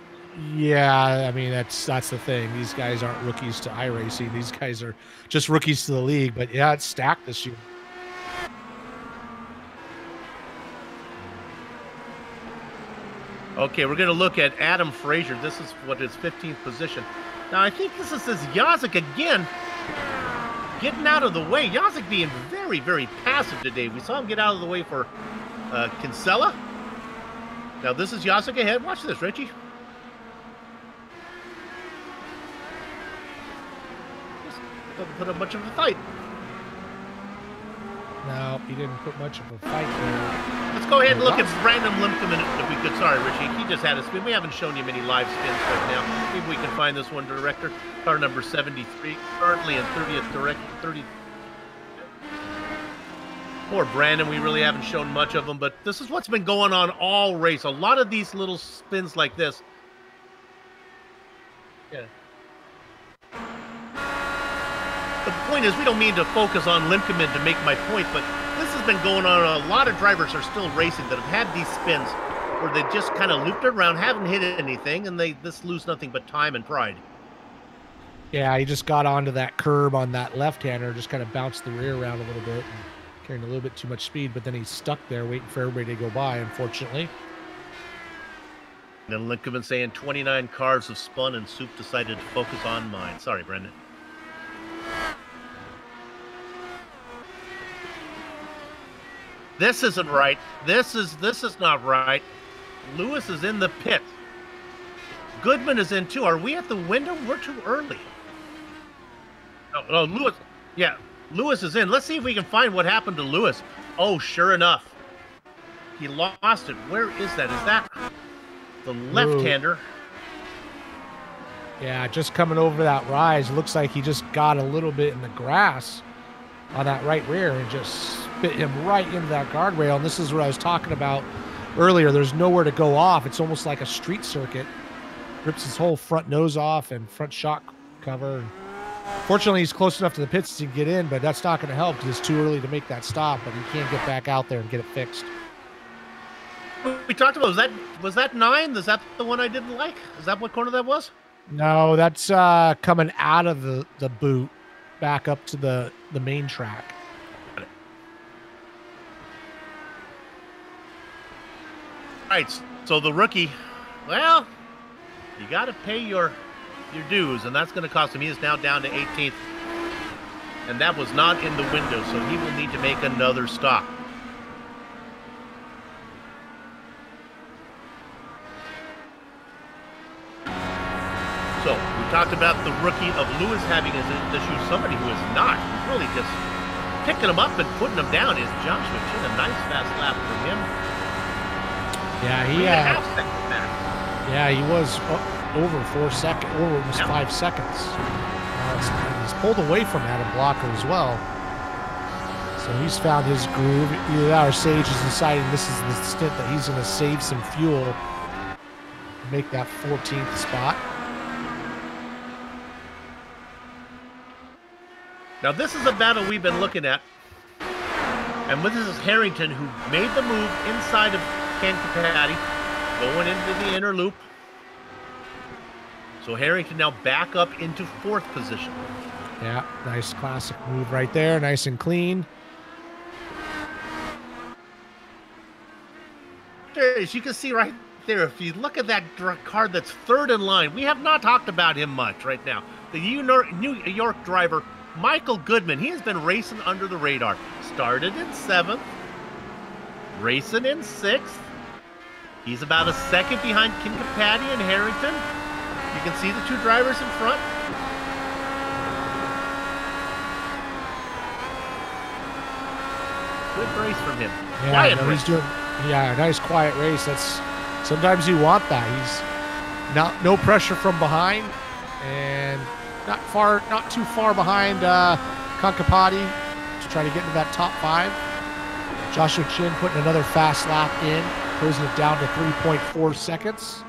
Yeah, I mean, that's the thing. These guys aren't rookies to iRacing. These guys are just rookies to the league. But yeah, it's stacked this year. Okay, we're going to look at Adam Frazier. This is what his 15th position. Now, I think this is Yazik again getting out of the way. Yazik being very, very passive today. We saw him get out of the way for Kinsella. Now, this is Yazik ahead. Watch this, Richie. Just doesn't put up much of a fight. No, he didn't put much of a fight there. Let's go ahead and look at Brandon Limkeman if we could. Sorry, Richie. He just had a spin. We haven't shown you many live spins right now. Maybe we can find this one, Director. Car number 73, currently in 30th. 30. Poor Brandon. We really haven't shown much of him, but this is what's been going on all race. A lot of these little spins like this. Yeah. The point is, we don't mean to focus on Limkeman to make my point, but this has been going on. A lot of drivers are still racing that have had these spins where they just kind of looped around, haven't hit anything, and they just lose nothing but time and pride. Yeah, he just got onto that curb on that left-hander, just kind of bounced the rear around a little bit, and carrying a little bit too much speed, but then he's stuck there waiting for everybody to go by, unfortunately. And then Limkeman saying 29 cars have spun and Soup decided to focus on mine. Sorry, Brendan. This isn't right. This is not right. Lewis is in the pit. Goodman is in too. Are we at the window? We're too early. No, Lewis. Yeah, Lewis is in. Let's see if we can find what happened to Lewis. Oh, sure enough. He lost it. Where is that? Is that the left-hander? Yeah, just coming over that rise. Looks like he just got a little bit in the grass on that right rear and just spit him right into that guardrail. And this is what I was talking about earlier. There's nowhere to go off. It's almost like a street circuit. Rips his whole front nose off and front shock cover. Fortunately, he's close enough to the pits to get in, but that's not going to help because it's too early to make that stop. But he can't get back out there and get it fixed. We talked about, was that 9? Is that the one I didn't like? Is that what corner that was? No, that's coming out of the boot back up to the main track. All right, so the rookie, well, you got to pay your dues, and that's going to cost him. He is now down to 18th, and that was not in the window, so he will need to make another stop. So we talked about the rookie of Lewis having his issues. Somebody who is not really just picking him up and putting him down is Joshua Chin. A nice fast lap from him. Yeah, he was over 4 seconds, over almost 5 seconds. He's pulled away from Adam Blocker as well. So he's found his groove. Either that or Sage is deciding this is the stint that he's going to save some fuel to make that 14th spot. Now, this is a battle we've been looking at And this is Harrington, who made the move inside of Kankapati, going into the inner loop. So Harrington now back up into 4th position. Yeah, nice classic move right there. Nice and clean. As you can see right there, if you look at that car that's 3rd in line, we have not talked about him much right now. The New York driver, Michael Goodman, he has been racing under the radar. Started in 7th, racing in 6th. He's about a second behind Kankapati and Harrington. You can see the 2 drivers in front. Good race from him. Yeah, Quiet no, race. he's doing. Yeah, nice quiet race. That's sometimes you want that. He's no pressure from behind, and not too far behind Kankapati to try to get into that top 5. Joshua Chin putting another fast lap in, closing it down to 3.4 seconds.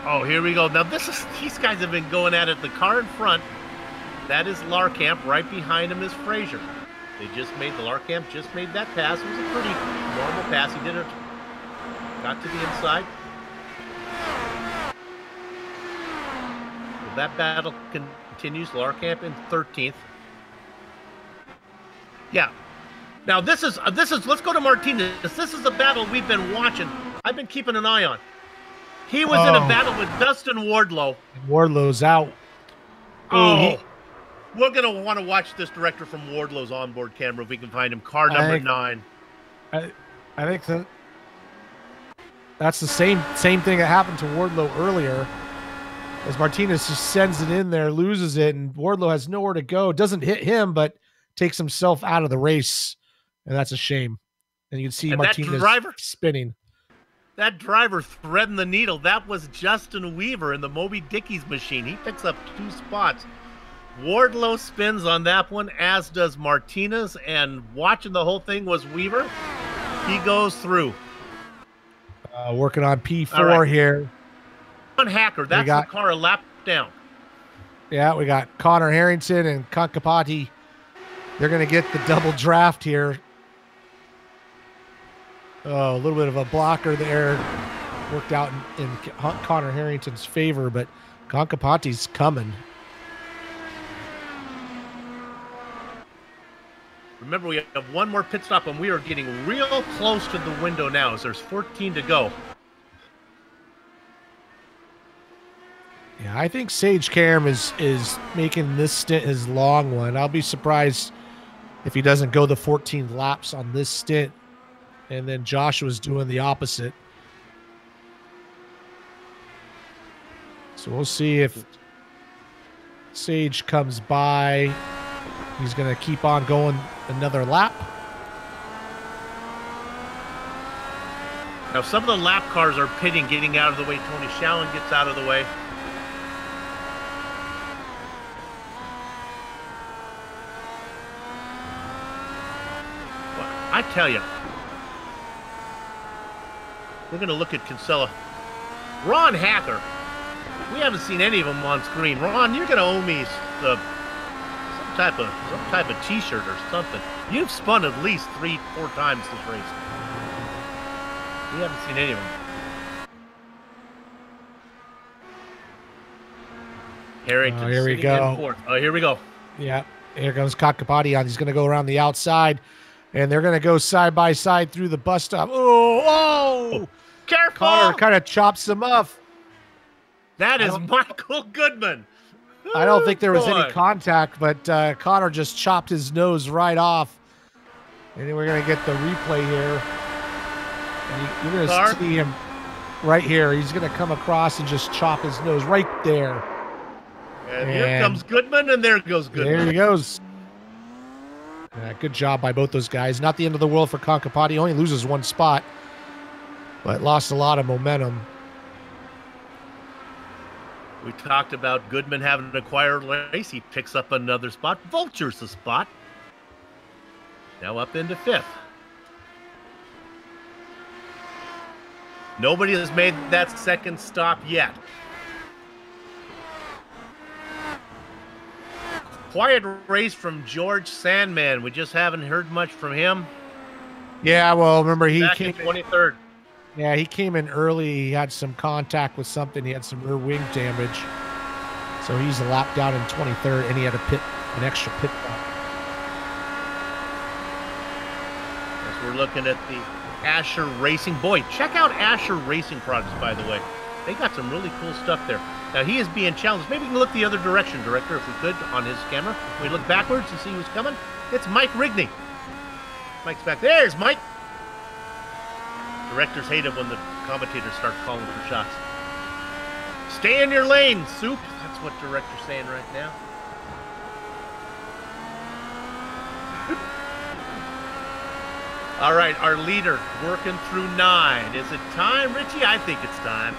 Oh, here we go. Now these guys have been going at it. The car in front, that is Larkamp. Right behind him is Frazier. Larkamp just made that pass. It was a pretty normal pass. He did it. Got to the inside. Well, that battle continues. Larkamp in 13th. Yeah. Now this is let's go to Martinez. This is a battle we've been watching. I've been keeping an eye on. He was in a battle with Dustin Wardlow. Wardlow's out. Oh, we're going to want to watch this director from Wardlow's onboard camera if we can find him. Car number 9. I think that's the same thing that happened to Wardlow earlier. As Martinez just sends it in there, loses it, and Wardlow has nowhere to go. Doesn't hit him, but takes himself out of the race, and that's a shame. And you can see Martinez spinning. That driver threading the needle, that was Justin Weaver in the Moby Dickey's machine. He picks up 2 spots. Wardlow spins on that one, as does Martinez, and watching the whole thing was Weaver. He goes through. Working on P4 here. On Hacker, that's the car a lap down. Yeah, we got Connor Harrington and Kankapati. They're going to get the double draft here. Oh, a little bit of a blocker there. Worked out in Connor Harrington's favor, but Kankapati's coming. Remember, we have one more pit stop, and we are getting real close to the window now, as there's 14 to go. Yeah, I think Sage Karam is making this stint his long one. I'll be surprised if he doesn't go the 14 laps on this stint. And then Joshua's doing the opposite. So we'll see if Sage comes by. He's going to keep on going another lap. Now, some of the lap cars are pitting, getting out of the way. Tony Shallen gets out of the way. Well, I tell you, we're going to look at Kinsella. Ron Hacker. We haven't seen any of them on screen. Ron, you're going to owe me some type of T-shirt or something. You've spun at least 3-4 times this race. We haven't seen any of them. Harrington. Here we go. Oh, here we go. Yeah, here comes Kankapati on. He's going to go around the outside, and they're going to go side by side through the bus stop. Oh! Careful! Connor kind of chops him off. That is Michael Goodman. I don't think there was any contact, but Connor just chopped his nose right off. And then we're going to get the replay here. And you're going to see him right here. He's going to come across and just chop his nose right there. And here comes Goodman, and there goes Goodman. There he goes. Good job by both those guys. Not the end of the world for Kankapati. Only loses 1 spot, but lost a lot of momentum. We talked about Goodman having an acquired race. He picks up another spot. Vultures the spot. Now up into 5th. Nobody has made that second stop yet. quiet race from George Sandman. We just haven't heard much from him. Yeah, well, remember he Back came in 23rd. Yeah, he came in early. He had some contact with something. He had some rear wing damage. So he's a lap down in 23rd, and he had an extra pit stop. As we're looking at the Ascher Racing. Boy, check out Ascher Racing products, by the way. They got some really cool stuff there. Now, he is being challenged. Maybe we can look the other direction, Director, if we could, on his camera. We look backwards and see who's coming. It's Mike Rigney. Mike's back. There's Mike. Directors hate it when the commentators start calling for shots. Stay in your lane, Soup. That's what Director's saying right now. All right, our leader working through 9. Is it time, Richie? I think it's time.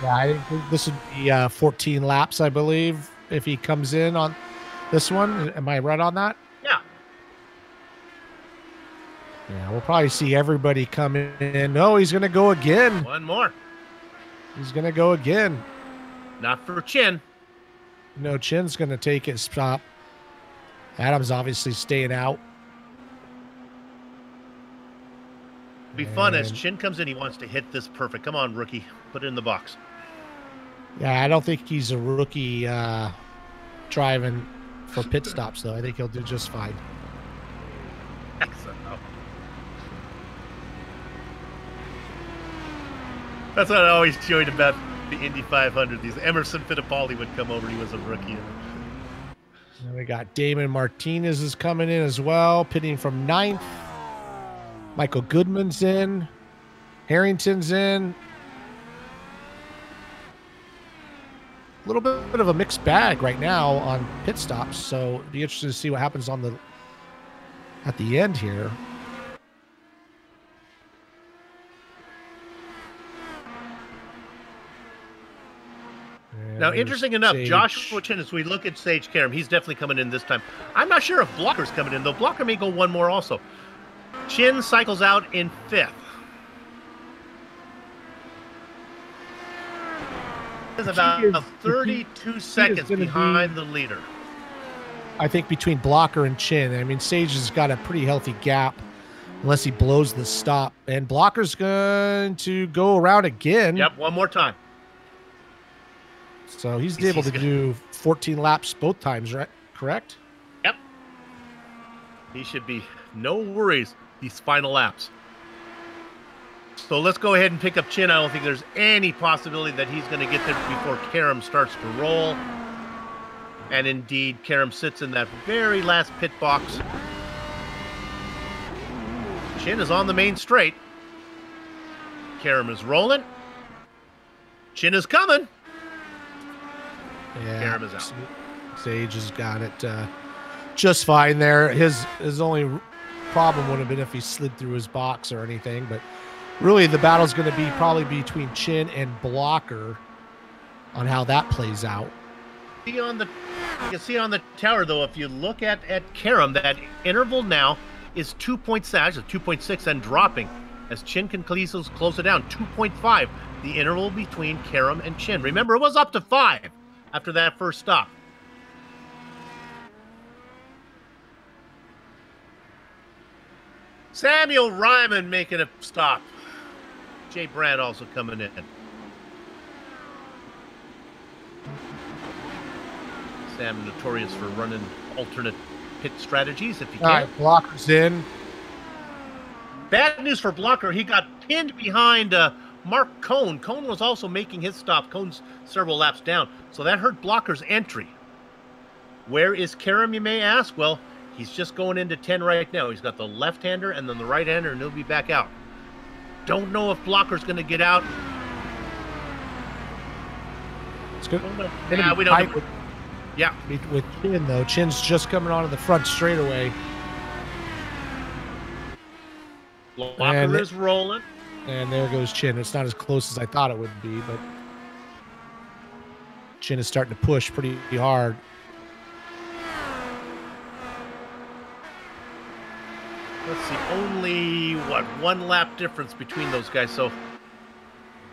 Yeah, I think this would be 14 laps, I believe, if he comes in on this one. Am I right on that? Yeah. Yeah, we'll probably see everybody come in. No, he's going to go again. One more. He's going to go again. Not for Chin. No, Chin's going to take his stop. Adam's obviously staying out. Be fun as Chin comes in. He wants to hit this perfect. Come on, rookie. Put it in the box. Yeah, I don't think he's a rookie driving for pit stops, though. I think he'll do just fine. Excellent. That's what I always enjoyed about the Indy 500. These Emerson Fittipaldi would come over. He was a rookie. And we got Damon Martinez is coming in as well, pitting from 9th. Michael Goodman's in. Harrington's in. A little bit of a mixed bag right now on pit stops, so it'll be interesting to see what happens on at the end here. Now, interesting enough, Sage. Joshua Chin, as we look at Sage Karam, he's definitely coming in this time. I'm not sure if Blocker's coming in, though. Blocker may go one more also. Chin cycles out in 5th. Is about 32 seconds behind the leader. I think between Blocker and Chin. I mean, Sage has got a pretty healthy gap unless he blows the stop. And Blocker's going to go around again. Yep, one more time. So he's able to do 14 laps both times, right? Correct? Yep. He should be no worries these final laps. So let's go ahead and pick up Chin. I don't think there's any possibility that he's going to get there before Karam starts to roll. And indeed, Karam sits in that very last pit box. Chin is on the main straight. Karam is rolling. Chin is coming. Yeah. Karam is out. Sage has got it just fine there. His only problem would have been if he slid through his box or anything, but really the battle's going to be probably between Chin and Blocker on how that plays out. You can see on the tower, though, if you look at Karam, that interval now is 2.6 and dropping as Chin can close it down. 2.5, the interval between Karam and Chin. Remember, it was up to 5 after that first stop. Samuel Ryman making a stop. Jay Brandt also coming in. Sam notorious for running alternate pit strategies if you can. All right, Blocker's in. Bad news for Blocker. He got pinned behind Mark Cohn. Cohn was also making his stop. Cohn's several laps down. So that hurt Blocker's entry. Where is Karam, you may ask? Well, he's just going into 10 right now. He's got the left-hander and then the right-hander, and he'll be back out. Don't know if Blocker's going to get out. It's good. Yeah, we don't know. Yeah. With Chin, though. Chin's just coming onto the front straightaway. Blocker is rolling. And there goes Chin. It's not as close as I thought it would be, but Chin is starting to push pretty hard. Let's see, only, what, 1 lap difference between those guys. So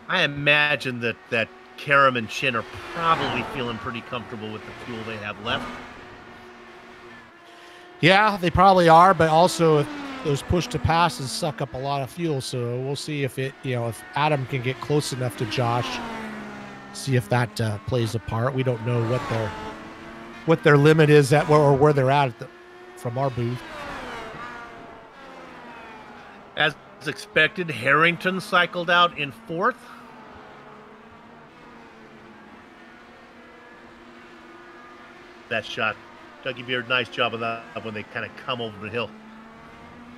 I imagine that Karam and Chin are probably feeling pretty comfortable with the fuel they have left. Yeah, they probably are, but also if those push to passes suck up a lot of fuel, so we'll see if if Adam can get close enough to Josh, see if that plays a part. We don't know what their limit is or where they're at from our booth. As expected, Harrington cycled out in 4th. That shot, Dougie Beard, nice job of that when they kind of come over the hill.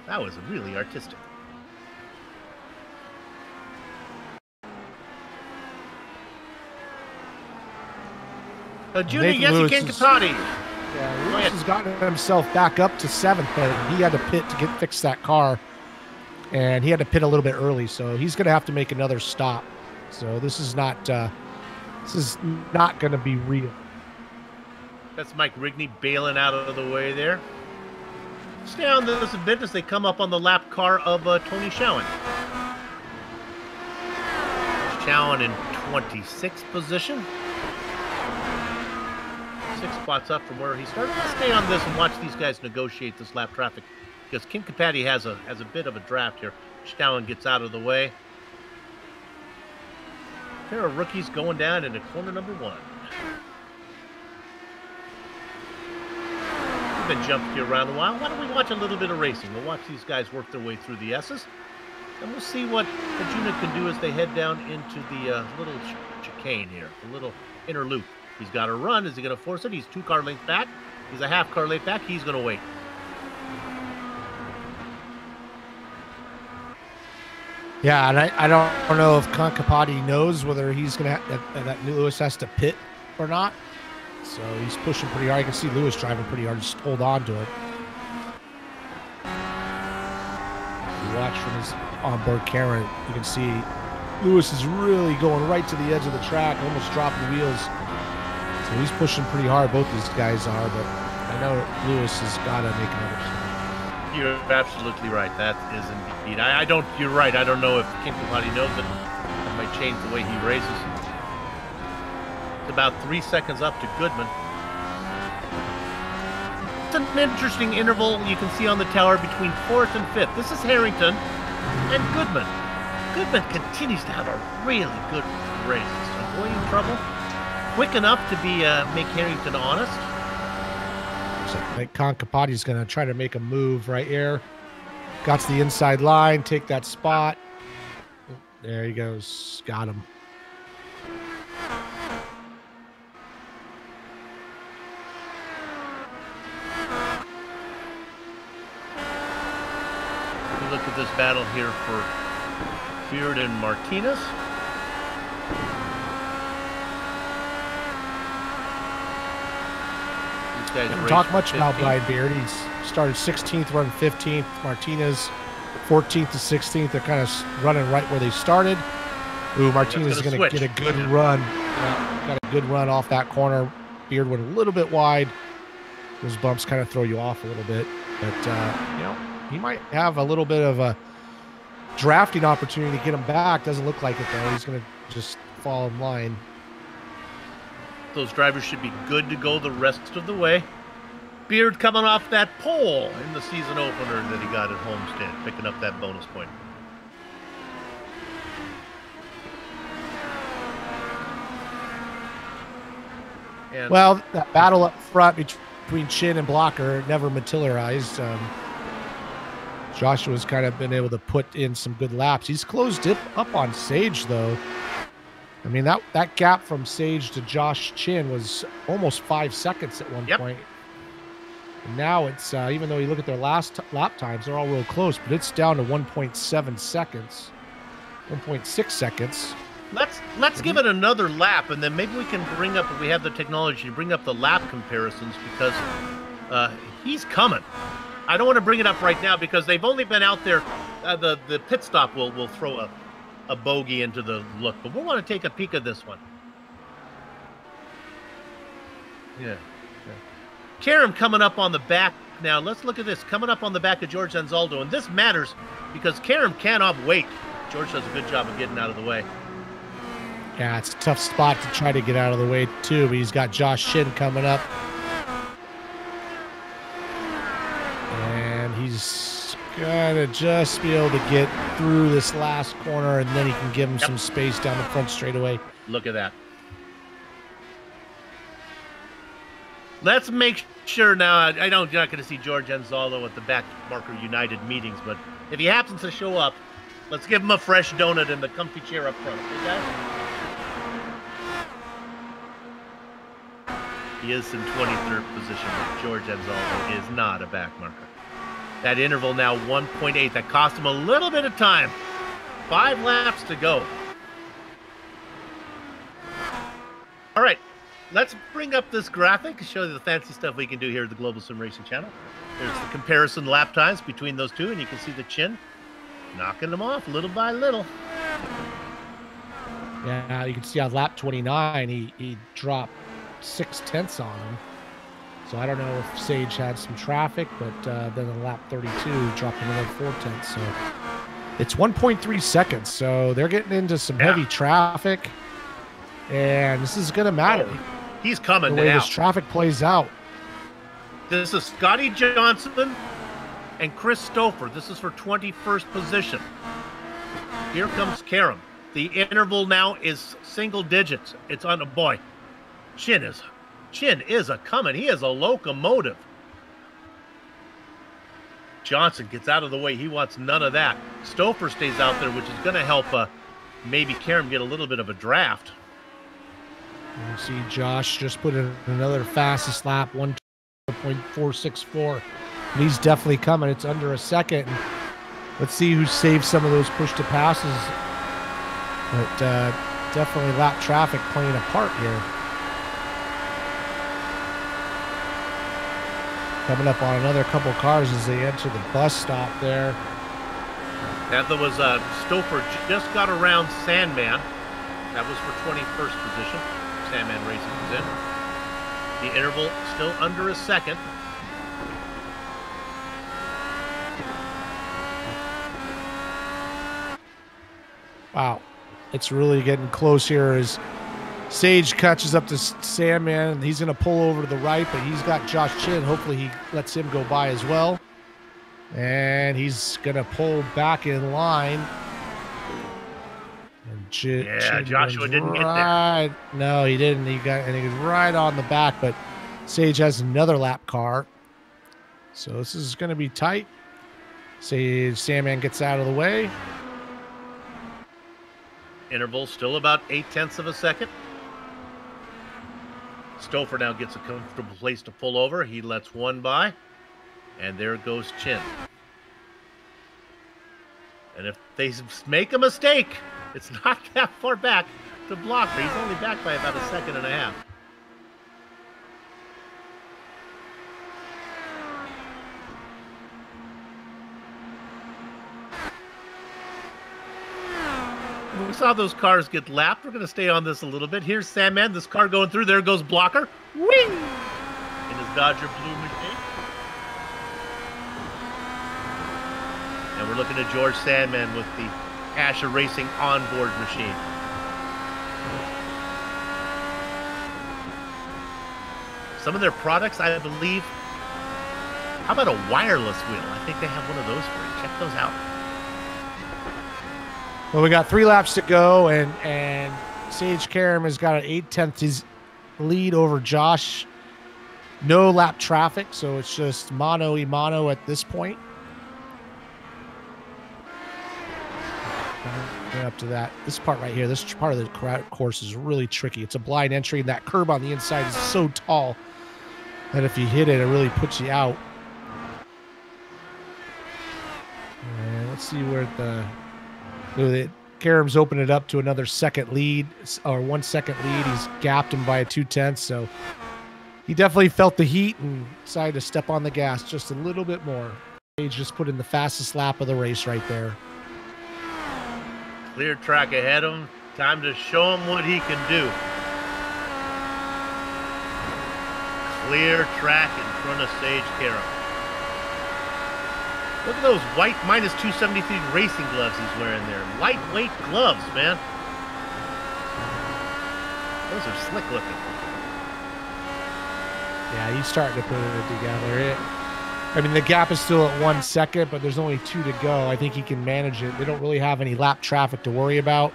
That was really artistic. Junior Yessi Kankatati. Yeah, Lewis has gotten himself back up to 7th, but he had to pit to fix that car. And he had to pit a little bit early, so he's going to have to make another stop. So this is not going to be real. That's Mike Rigney bailing out of the way there. Stay on this a bit as they come up on the lap car of Tony Schowen. Schowen in 26th position. 6 spots up from where he started. Let's stay on this and watch these guys negotiate this lap traffic, because Kankatati has a bit of a draft here. Schowen gets out of the way. A pair of rookies going down into corner number 1. We've been jumped here around a while. Why don't we watch a little bit of racing? We'll watch these guys work their way through the S's, and we'll see what Kajuna can do as they head down into the little chicane here, the little inner loop. He's got to run. Is he going to force it? He's 2 car lengths back. He's a half car length back. He's going to wait. Yeah, and I don't know if Kankatati knows whether he's going to that Lewis has to pit or not. So he's pushing pretty hard. You can see Lewis driving pretty hard. Just hold on to it. You watch from his onboard camera, you can see Lewis is really going right to the edge of the track, almost dropping the wheels. So he's pushing pretty hard. Both these guys are, but I know Lewis has got to make another stop. You're absolutely right. That is indeed. You're right. I don't know if Kankatati knows it. That might change the way he races. It's about 3 seconds up to Goodman. It's an interesting interval you can see on the tower between 4th and 5th. This is Harrington and Goodman. Goodman continues to have a really good race. Avoiding trouble. Quick enough to make Harrington honest. Like Kankatati's going to try to make a move right here. Got to the inside line, take that spot. There he goes. Got him. Look at this battle here for Beard and Martinez. Didn't talk much about Brian Beard. He's started 16th, run 15th. Martinez 14th to 16th. They're kind of running right where they started. Ooh, Martinez is going to get a good run. Yeah, got a good run off that corner. Beard went a little bit wide. Those bumps kind of throw you off a little bit, but he might have a little bit of a drafting opportunity to get him back. Doesn't look like it, though. He's going to just fall in line. Those drivers should be good to go the rest of the way. Beard coming off that pole in the season opener that he got at Homestead, picking up that bonus point. And well, that battle up front between Chin and Blocker never materialized. Joshua's kind of been able to put in some good laps. He's closed it up on Sage, though. I mean, that gap from Sage to Josh Chin was almost 5 seconds at one point. And now it's, even though you look at their last lap times, they're all real close, but it's down to 1.7 seconds, 1.6 seconds. Let's give it another lap, and then maybe we can bring up, if we have the technology, to bring up the lap comparisons, because he's coming. I don't want to bring it up right now because they've only been out there. The pit stop will throw a bogey into the look, but we'll want to take a peek at this one. Yeah. Karam coming up on the back now. Let's look at this. Coming up on the back of George Anzaldo, and this matters because Karam cannot wait. George does a good job of getting out of the way. Yeah, it's a tough spot to try to get out of the way, too, but he's got Josh Chin coming up. Gotta just be able to get through this last corner, and then he can give him some space down the front straightaway. Look at that. Let's make sure now. I know you're not going to see George Enzalo at the Back Marker United meetings, but if he happens to show up, let's give him a fresh donut in the comfy chair up front. Okay, guys? He is in 23rd position, but George Enzalo is not a back marker. That interval now 1.8. That cost him a little bit of time. 5 laps to go. All right, let's bring up this graphic to show you the fancy stuff we can do here at the Global SimRacing Channel. There's the comparison lap times between those two, and you can see the chin knocking them off little by little. Yeah, you can see on lap 29, he dropped 0.6 on him. So I don't know if Sage had some traffic, but then on lap 32, he dropped another 0.4. So it's 1.3 seconds. So they're getting into some heavy traffic, and this is going to matter. Oh, he's coming the way now. This traffic plays out. This is Scotty Johnson and Chris Stouffer. This is for 21st position. Here comes Karam. The interval now is single digits. It's on a boy. Chin is a coming. He is a locomotive. Johnson gets out of the way. He wants none of that. Stouffer stays out there, which is going to help maybe Karam get a little bit of a draft. You see Josh just put in another fastest lap, 1.464. And he's definitely coming. It's under a second. Let's see who saves some of those push to passes. But definitely lap traffic playing a part here. Coming up on another couple cars as they enter the bus stop there. That was Stouffer just got around Sandman. That was for 21st position. Sandman Racing was in. The interval still under a second. Wow. It's really getting close here as Sage catches up to Sandman, and he's going to pull over to the right, but he's got Josh Chin. Hopefully he lets him go by as well. And he's going to pull back in line. And Joshua didn't get there. No, he didn't. He was right on the back, but Sage has another lap car. So this is going to be tight. Sandman gets out of the way. Interval still about 0.8 of a second. Stouffer now gets a comfortable place to pull over. He lets one by, and there goes Chin. And if they make a mistake, it's not that far back to Blocker. He's only back by about 1.5 seconds. We saw those cars get lapped. We're going to stay on this a little bit. Here's Sandman. This car going through. There goes Blocker. Whee! In his Dodger Blue machine. And we're looking at George Sandman with the Ascher Racing onboard machine. Some of their products, I believe. How about a wireless wheel? I think they have one of those for you. Check those out. Well, we got 3 laps to go, and Sage Karam has got an 0.8 lead over Josh. No lap traffic, so it's just mano-a-mano at this point. Up to that. This part right here, this part of the course is really tricky. It's a blind entry, and that curb on the inside is so tall that if you hit it, it really puts you out. And let's see where Karam's opened it up to another second lead, or 1 second lead. He's gapped him by 0.2, so he definitely felt the heat and decided to step on the gas just a little bit more. He just put in the fastest lap of the race right there. Clear track ahead of him. Time to show him what he can do. Clear track in front of Sage Karam. Look at those white -273 racing gloves he's wearing there. Lightweight gloves, man. Those are slick looking. Yeah, he's starting to put it together. I mean, the gap is still at 1 second, but there's only 2 to go. I think he can manage it. They don't really have any lap traffic to worry about.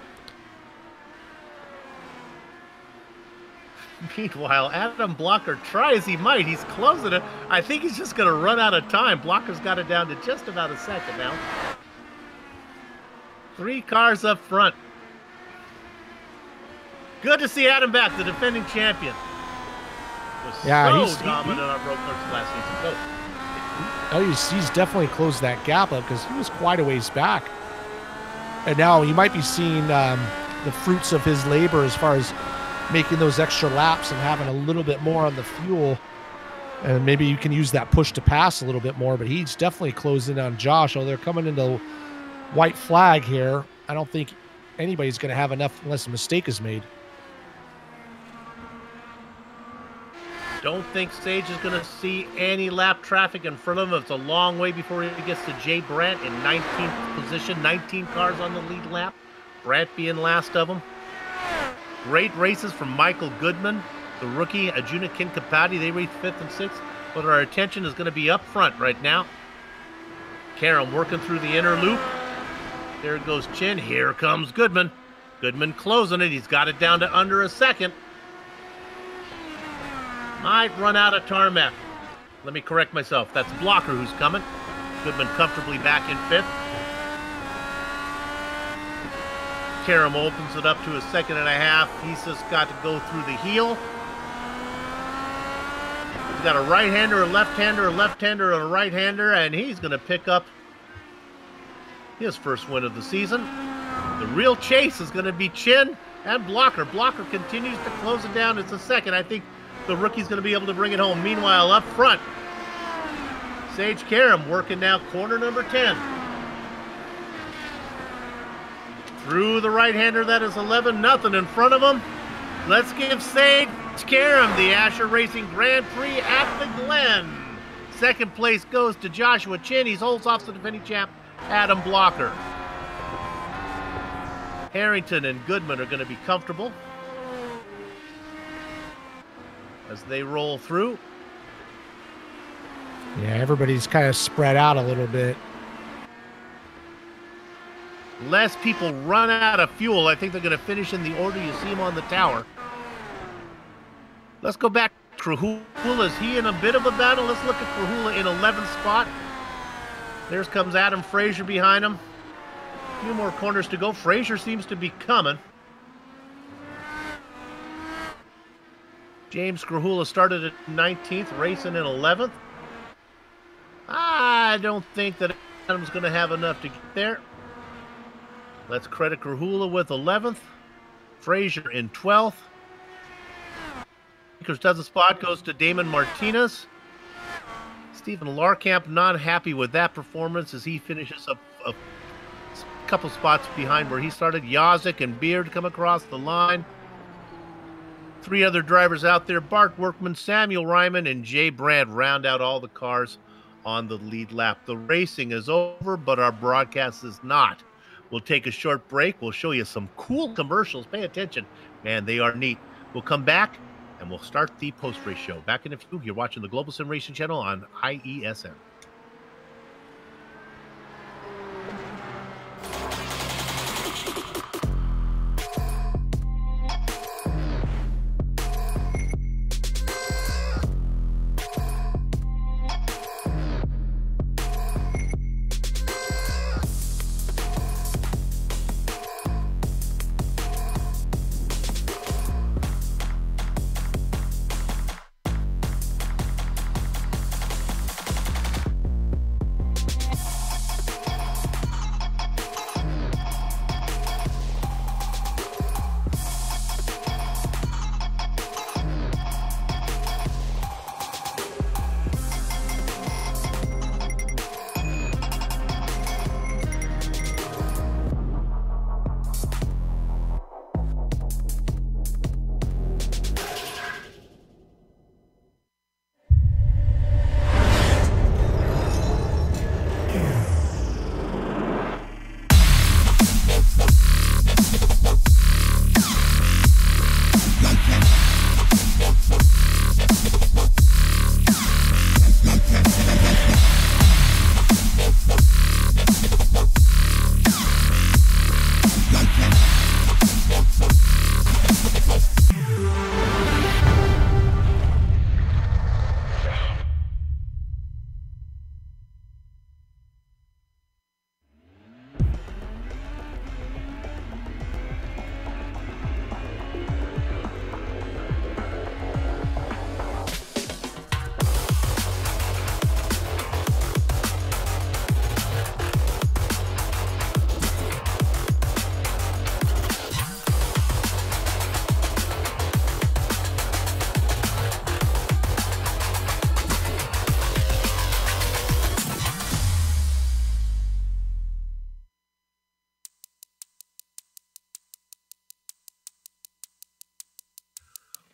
Meanwhile, Adam Blocker, try as he might, he's closing it. I think he's just going to run out of time. Blocker's got it down to just about a second now. 3 cars up front. Good to see Adam back, the defending champion. He's dominant on road courses last season. He's definitely closed that gap up because he was quite a ways back. And now you might be seeing the fruits of his labor as far as making those extra laps and having a little bit more on the fuel. And maybe you can use that push to pass a little bit more, but he's definitely closing on Josh. Oh, they're coming into white flag here. I don't think anybody's going to have enough unless a mistake is made. Don't think Sage is going to see any lap traffic in front of him. It's a long way before he gets to Jay Brandt in 19th position. 19 cars on the lead lap. Brandt being last of them. Great races from Michael Goodman, the rookie, Ajuna Kinkapati. They raced 5th and 6th, but our attention is going to be up front right now. Karam working through the inner loop. There goes Chin. Here comes Goodman. Goodman closing it. He's got it down to under a second. Might run out of tarmac. Let me correct myself. That's Blocker who's coming. Goodman comfortably back in 5th. Karam opens it up to a 1.5 seconds. He's just got to go through the heel. He's got a right-hander, a left-hander, a left-hander, and a right-hander, and he's going to pick up his first win of the season. The real chase is going to be Chin and Blocker. Blocker continues to close it down. It's a second. I think the rookie's going to be able to bring it home. Meanwhile, up front, Sage Karam working now corner number 10. Through the right-hander, that is 11-0 in front of him. Let's give Sage Karam the Ascher Racing Grand Prix at the Glen. Second place goes to Joshua Chin. He holds off the defending champ, Adam Blocker. Harrington and Goodman are going to be comfortable as they roll through. Yeah, everybody's kind of spread out a little bit. Less people run out of fuel. I think they're going to finish in the order you see them on the tower. Let's go back. Krahula, is he in a bit of a battle? Let's look at Krahula in 11th spot. There comes Adam Frazier behind him. A few more corners to go. Frazier seems to be coming. James Krahula started at 19th, racing in 11th. I don't think that Adam's going to have enough to get there. Let's credit Krahula with 11th. Frazier in 12th. Because does a spot goes to Damon Martinez. Stephen Larkamp not happy with that performance as he finishes up a couple spots behind where he started. Yazik and Beard come across the line. 3 other drivers out there. Bart Workman, Samuel Ryman, and Jay Brandt round out all the cars on the lead lap. The racing is over, but our broadcast is not. We'll take a short break. We'll show you some cool commercials. Pay attention. Man, they are neat. We'll come back, and we'll start the post-race show. Back in a few. You're watching the Global SimRacing Channel on IESN.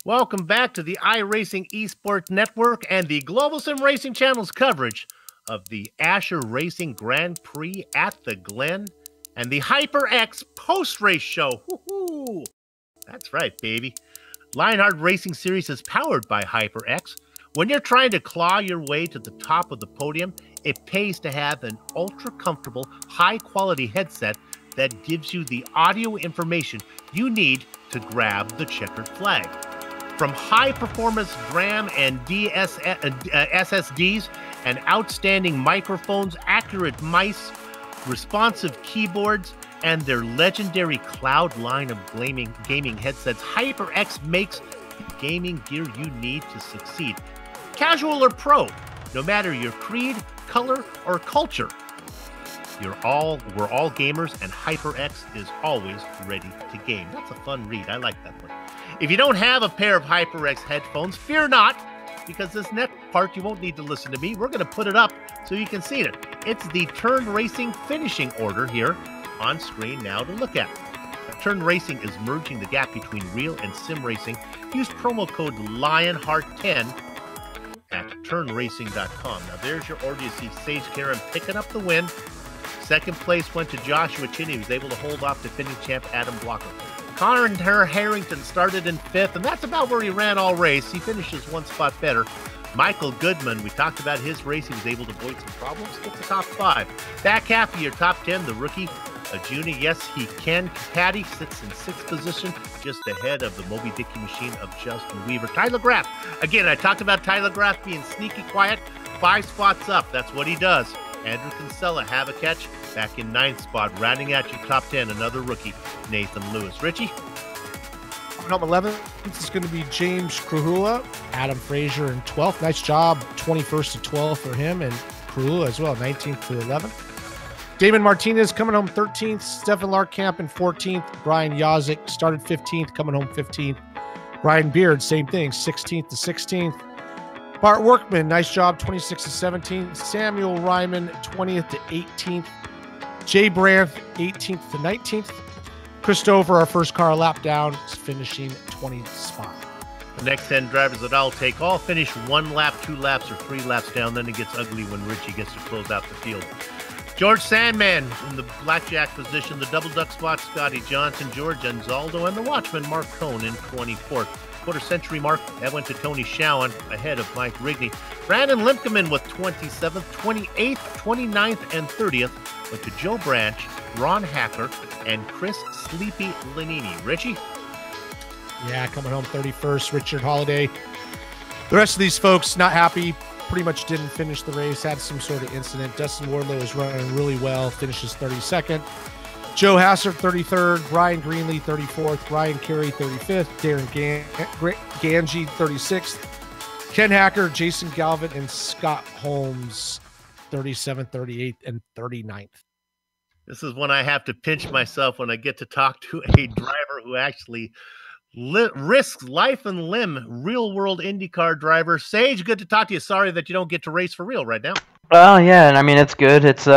Welcome back to the iRacing Esports Network and the Global SimRacing Channel's coverage of the Ascher Racing Grand Prix at the Glen and the HyperX post-race show. Woohoo! That's right, baby. Lionheart Racing Series is powered by HyperX. When you're trying to claw your way to the top of the podium, it pays to have an ultra-comfortable, high-quality headset that gives you the audio information you need to grab the checkered flag. From high-performance DRAM and SSDs and outstanding microphones, accurate mice, responsive keyboards, and their legendary cloud line of gaming headsets, HyperX makes the gaming gear you need to succeed. Casual or pro, no matter your creed, color, or culture, we're all gamers, and HyperX is always ready to game. That's a fun read. I like that one. If you don't have a pair of HyperX headphones, fear not, because this next part you won't need to listen to me. We're going to put it up so you can see it. It's the Turn Racing finishing order here on screen now to look at. Turn Racing is merging the gap between real and sim racing. Use promo code Lionheart10 at turnracing.com. Now there's your order. You see Sage Karam picking up the win. Second place went to Joshua Chin. He was able to hold off defending champ Adam Blocker. Connor Harrington started in 5th, and that's about where he ran all race. He finishes one spot better. Michael Goodman, we talked about his race. He was able to avoid some problems. Gets the top 5. Back half of your top 10, the rookie, Juni. Yes, he can. Patty sits in 6th position, just ahead of the Moby Dicky machine of Justin Weaver. Tyler Graff. Again, I talked about Tyler Graff being sneaky quiet. 5 spots up. That's what he does. Andrew Kinsella, have a catch, back in 9th spot, rounding out your top 10, another rookie, Nathan Lewis. Richie? Number 11, this is going to be James Krahula, Adam Frazier in 12th. Nice job, 21st to 12th for him, and Krahula as well, 19th to 11th. Damon Martinez coming home 13th, Stefan Larkamp in 14th, Brian Yazik started 15th, coming home 15th. Brian Beard, same thing, 16th to 16th. Bart Workman, nice job, 26th to 17th. Samuel Ryman, 20th to 18th. Jay Brandt, 18th to 19th. Christopher, our first car lap down, is finishing 20th spot. The next 10 drivers that I'll take all finish 1 lap, 2 laps, or 3 laps down. Then it gets ugly when Richie gets to close out the field. George Sandman in the blackjack position. The double duck spot, Scotty Johnson, George Anzaldo, and the watchman, Mark Cohn in 24th. Quarter century mark, that went to Tony Schowen ahead of Mike Rigney. Brandon Limkeman with 27th, 28th, 29th, and 30th went to Joe Branch, Ron Hacker, and Chris Sleepy Lanini. Richie? Yeah, coming home 31st, Richard Holiday. The rest of these folks not happy, pretty much didn't finish the race, had some sort of incident. Dustin Wardlow is running really well, finishes 32nd. Joe Hassert, 33rd. Ryan Greenlee, 34th. Ryan Carey, 35th. Darren Ganji, 36th. Ken Hacker, Jason Galvin, and Scott Holmes, 37th, 38th, and 39th. This is when I have to pinch myself when I get to talk to a driver who actually risks life and limb, real-world IndyCar driver. Sage, good to talk to you. Sorry that you don't get to race for real right now. Well, yeah, and I mean, it's good. It's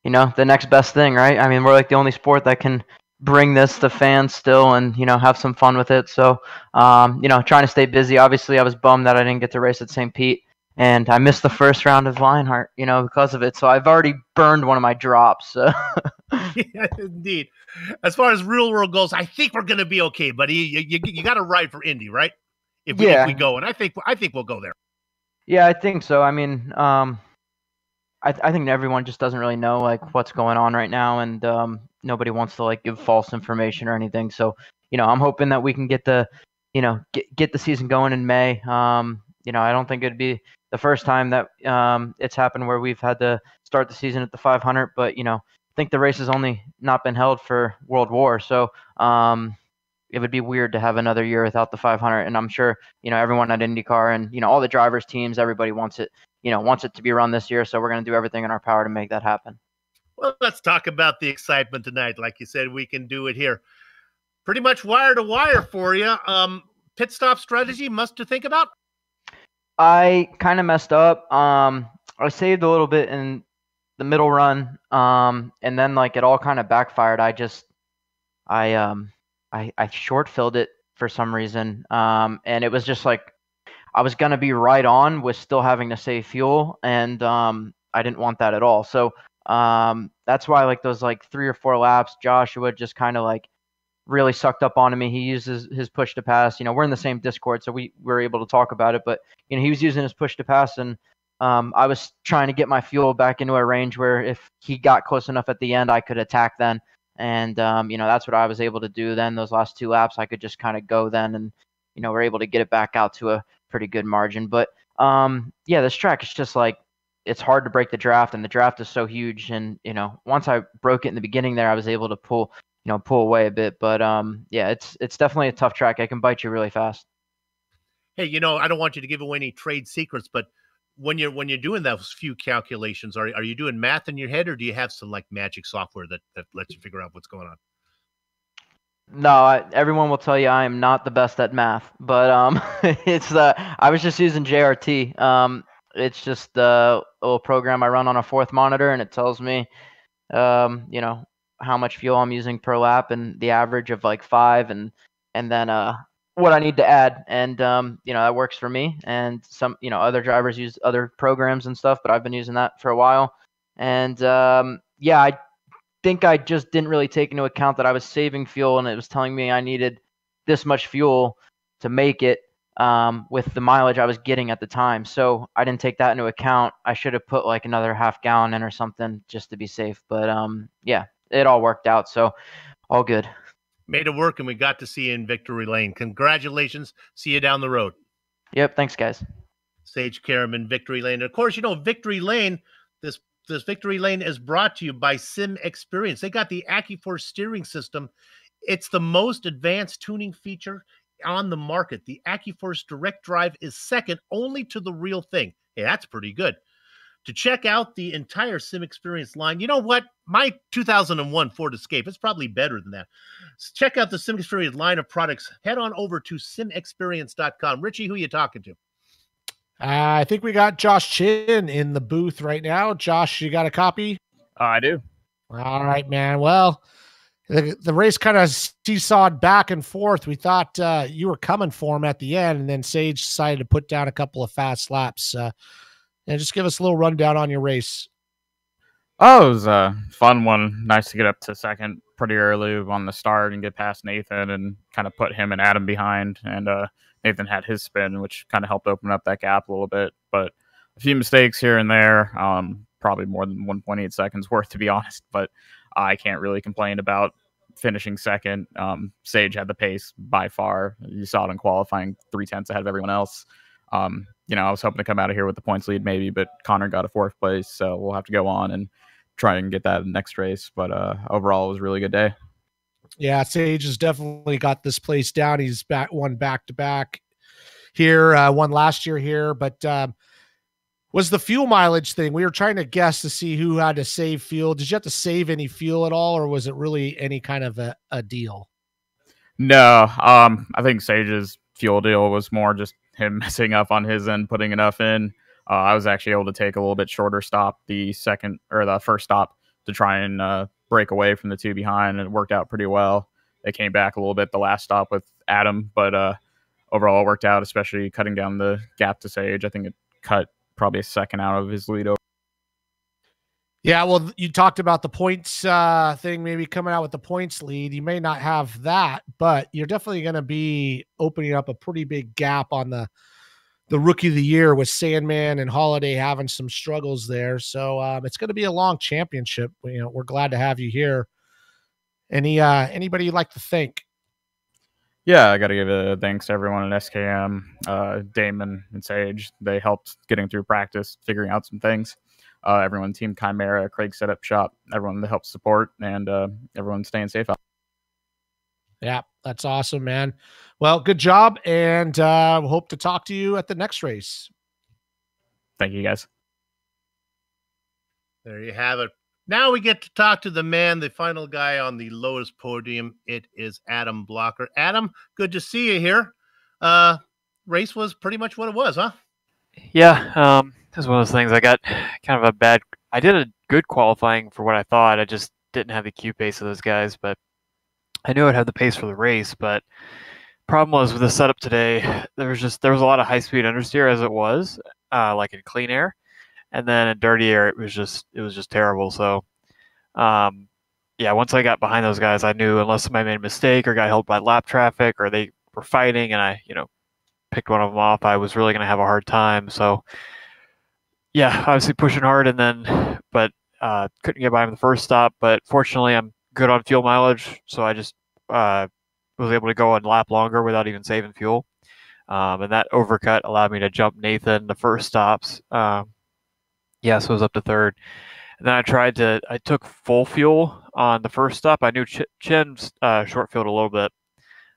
you know, the next best thing, right? I mean, we're like the only sport that can bring this to fans still and, you know, have some fun with it. So, you know, trying to stay busy. Obviously, I was bummed that I didn't get to race at St. Pete, and I missed the first round of Lionheart, you know, because of it. So I've already burned one of my drops. Yeah, indeed. As far as real world goes, I think we're going to be okay, buddy. You got to ride for Indy, right? If we go, and I think we'll go there. Yeah, I think so. I mean, I think everyone just doesn't really know like what's going on right now, and nobody wants to like give false information or anything. So, you know, I'm hoping that we can get the season going in May. You know, I don't think it'd be the first time that it's happened where we've had to start the season at the 500, but you know, I think the race has only not been held for World War, so it would be weird to have another year without the 500. And I'm sure, you know, everyone at IndyCar and, you know, all the drivers, teams, everybody wants it to be run this year. So we're going to do everything in our power to make that happen. Well, let's talk about the excitement tonight. Like you said, we can do it here. Pretty much wire to wire for you. Pit stop strategy, must to think about? I kind of messed up. I saved a little bit in the middle run. And then like it all kind of backfired. I short filled it for some reason. And it was just like I was going to be right on with still having to save fuel, and I didn't want that at all. So that's why like those like 3 or 4 laps, Joshua just kind of like really sucked up onto me. He uses his push to pass. We're in the same Discord, so we were able to talk about it. But he was using his push to pass, and I was trying to get my fuel back into a range where if he got close enough at the end, I could attack then. And that's what I was able to do then. Those last 2 laps, I could just kind of go then, and we're able to get it back out to a pretty good margin. But yeah, this track is just like it's hard to break the draft, and the draft is so huge. And once I broke it in the beginning there, I was able to pull away a bit. But yeah, it's definitely a tough track. I can bite you really fast. Hey, I don't want you to give away any trade secrets, but when you're doing those few calculations, are you doing math in your head, or do you have some like magic software that lets you figure out what's going on? No, everyone will tell you I am not the best at math, but it's I was just using JRT. It's just a little program I run on a 4th monitor, and it tells me, how much fuel I'm using per lap, and the average of like 5, and then what I need to add, and that works for me. And some other drivers use other programs and stuff, but I've been using that for a while. And yeah, I think I just didn't really take into account that I was saving fuel, and it was telling me I needed this much fuel to make it with the mileage I was getting at the time. So I didn't take that into account. I should have put like another half gallon in or something just to be safe. But yeah, it all worked out. So all good. Made it work, and we got to see you in victory lane. Congratulations. See you down the road. Yep. Thanks, guys. Sage Karam, victory lane. And of course, victory lane, this victory lane is brought to you by Sim Experience. They got the AccuForce steering system. It's the most advanced tuning feature on the market. The AccuForce Direct Drive is second only to the Real Thing. Hey, that's pretty good. To check out the entire Sim Experience line, you know what? My 2001 Ford Escape, it's probably better than that. Check out the Sim Experience line of products. Head on over to simexperience.com. Richie, who are you talking to? I think we got Josh Chin in the booth right now. Josh, you got a copy? I do. All right, man. Well, the race kind of seesawed back and forth. We thought you were coming for him at the end, and then Sage decided to put down a couple of fast laps. And just give us a little rundown on your race. Oh, it was a fun one. Nice to get up to second pretty early on the start and get past Nathan and kind of put him and Adam behind. And Nathan had his spin, which kind of helped open up that gap a little bit. But a few mistakes here and there, probably more than 1.8 seconds worth, to be honest. But I can't really complain about finishing second. Sage had the pace by far. You saw it in qualifying, 0.3 ahead of everyone else. I was hoping to come out of here with the points lead maybe, but Connor got a 4th place, so we'll have to go on and try and get that next race. But overall, it was a really good day. Yeah, Sage has definitely got this place down. He's won back-to-back here, won last year here, but was the fuel mileage thing. We were trying to guess to see who had to save fuel. Did you have to save any fuel at all, or was it really any kind of a deal? No, I think Sage's fuel deal was more just him messing up on his end, putting enough in. I was actually able to take a little bit shorter stop the first stop to try and break away from the 2 behind, and it worked out pretty well. They came back a little bit the last stop with Adam, but overall it worked out, especially cutting down the gap to Sage. I think it cut probably a second out of his lead over. Yeah, well, you talked about the points thing, maybe coming out with the points lead. You may not have that, but you're definitely going to be opening up a pretty big gap on the Rookie of the Year with Sandman and Holiday having some struggles there. So it's going to be a long championship. We're glad to have you here. Anybody you'd like to thank? Yeah, I got to give a thanks to everyone at SKM, Damon and Sage. They helped getting through practice, figuring out some things. Everyone, Team Chimera, Craig Setup Shop, everyone that helps support, and everyone staying safe out. Yeah, that's awesome, man. Well, good job, and we'll hope to talk to you at the next race. Thank you, guys. There you have it. Now we get to talk to the man, the final guy on the lowest podium. It is Adam Blocker. Adam, good to see you here. Race was pretty much what it was, huh? Yeah, this was one of those things. I got kind of I did a good qualifying for what I thought. I just didn't have the Q pace of those guys, but I knew I'd have the pace for the race. But problem was with the setup today, there was a lot of high speed understeer as it was, like in clean air, and then in dirty air it was just terrible. So, yeah, once I got behind those guys, I knew unless somebody made a mistake or got held by lap traffic or they were fighting and I picked one of them off, I was really going to have a hard time. So, yeah, obviously pushing hard but couldn't get by him the first stop. But fortunately, I'm good on fuel mileage, so I just was able to go a lap longer without even saving fuel. And that overcut allowed me to jump Nathan the first stops. So it was up to third. And then I took full fuel on the first stop. I knew Chin's short fueled a little bit.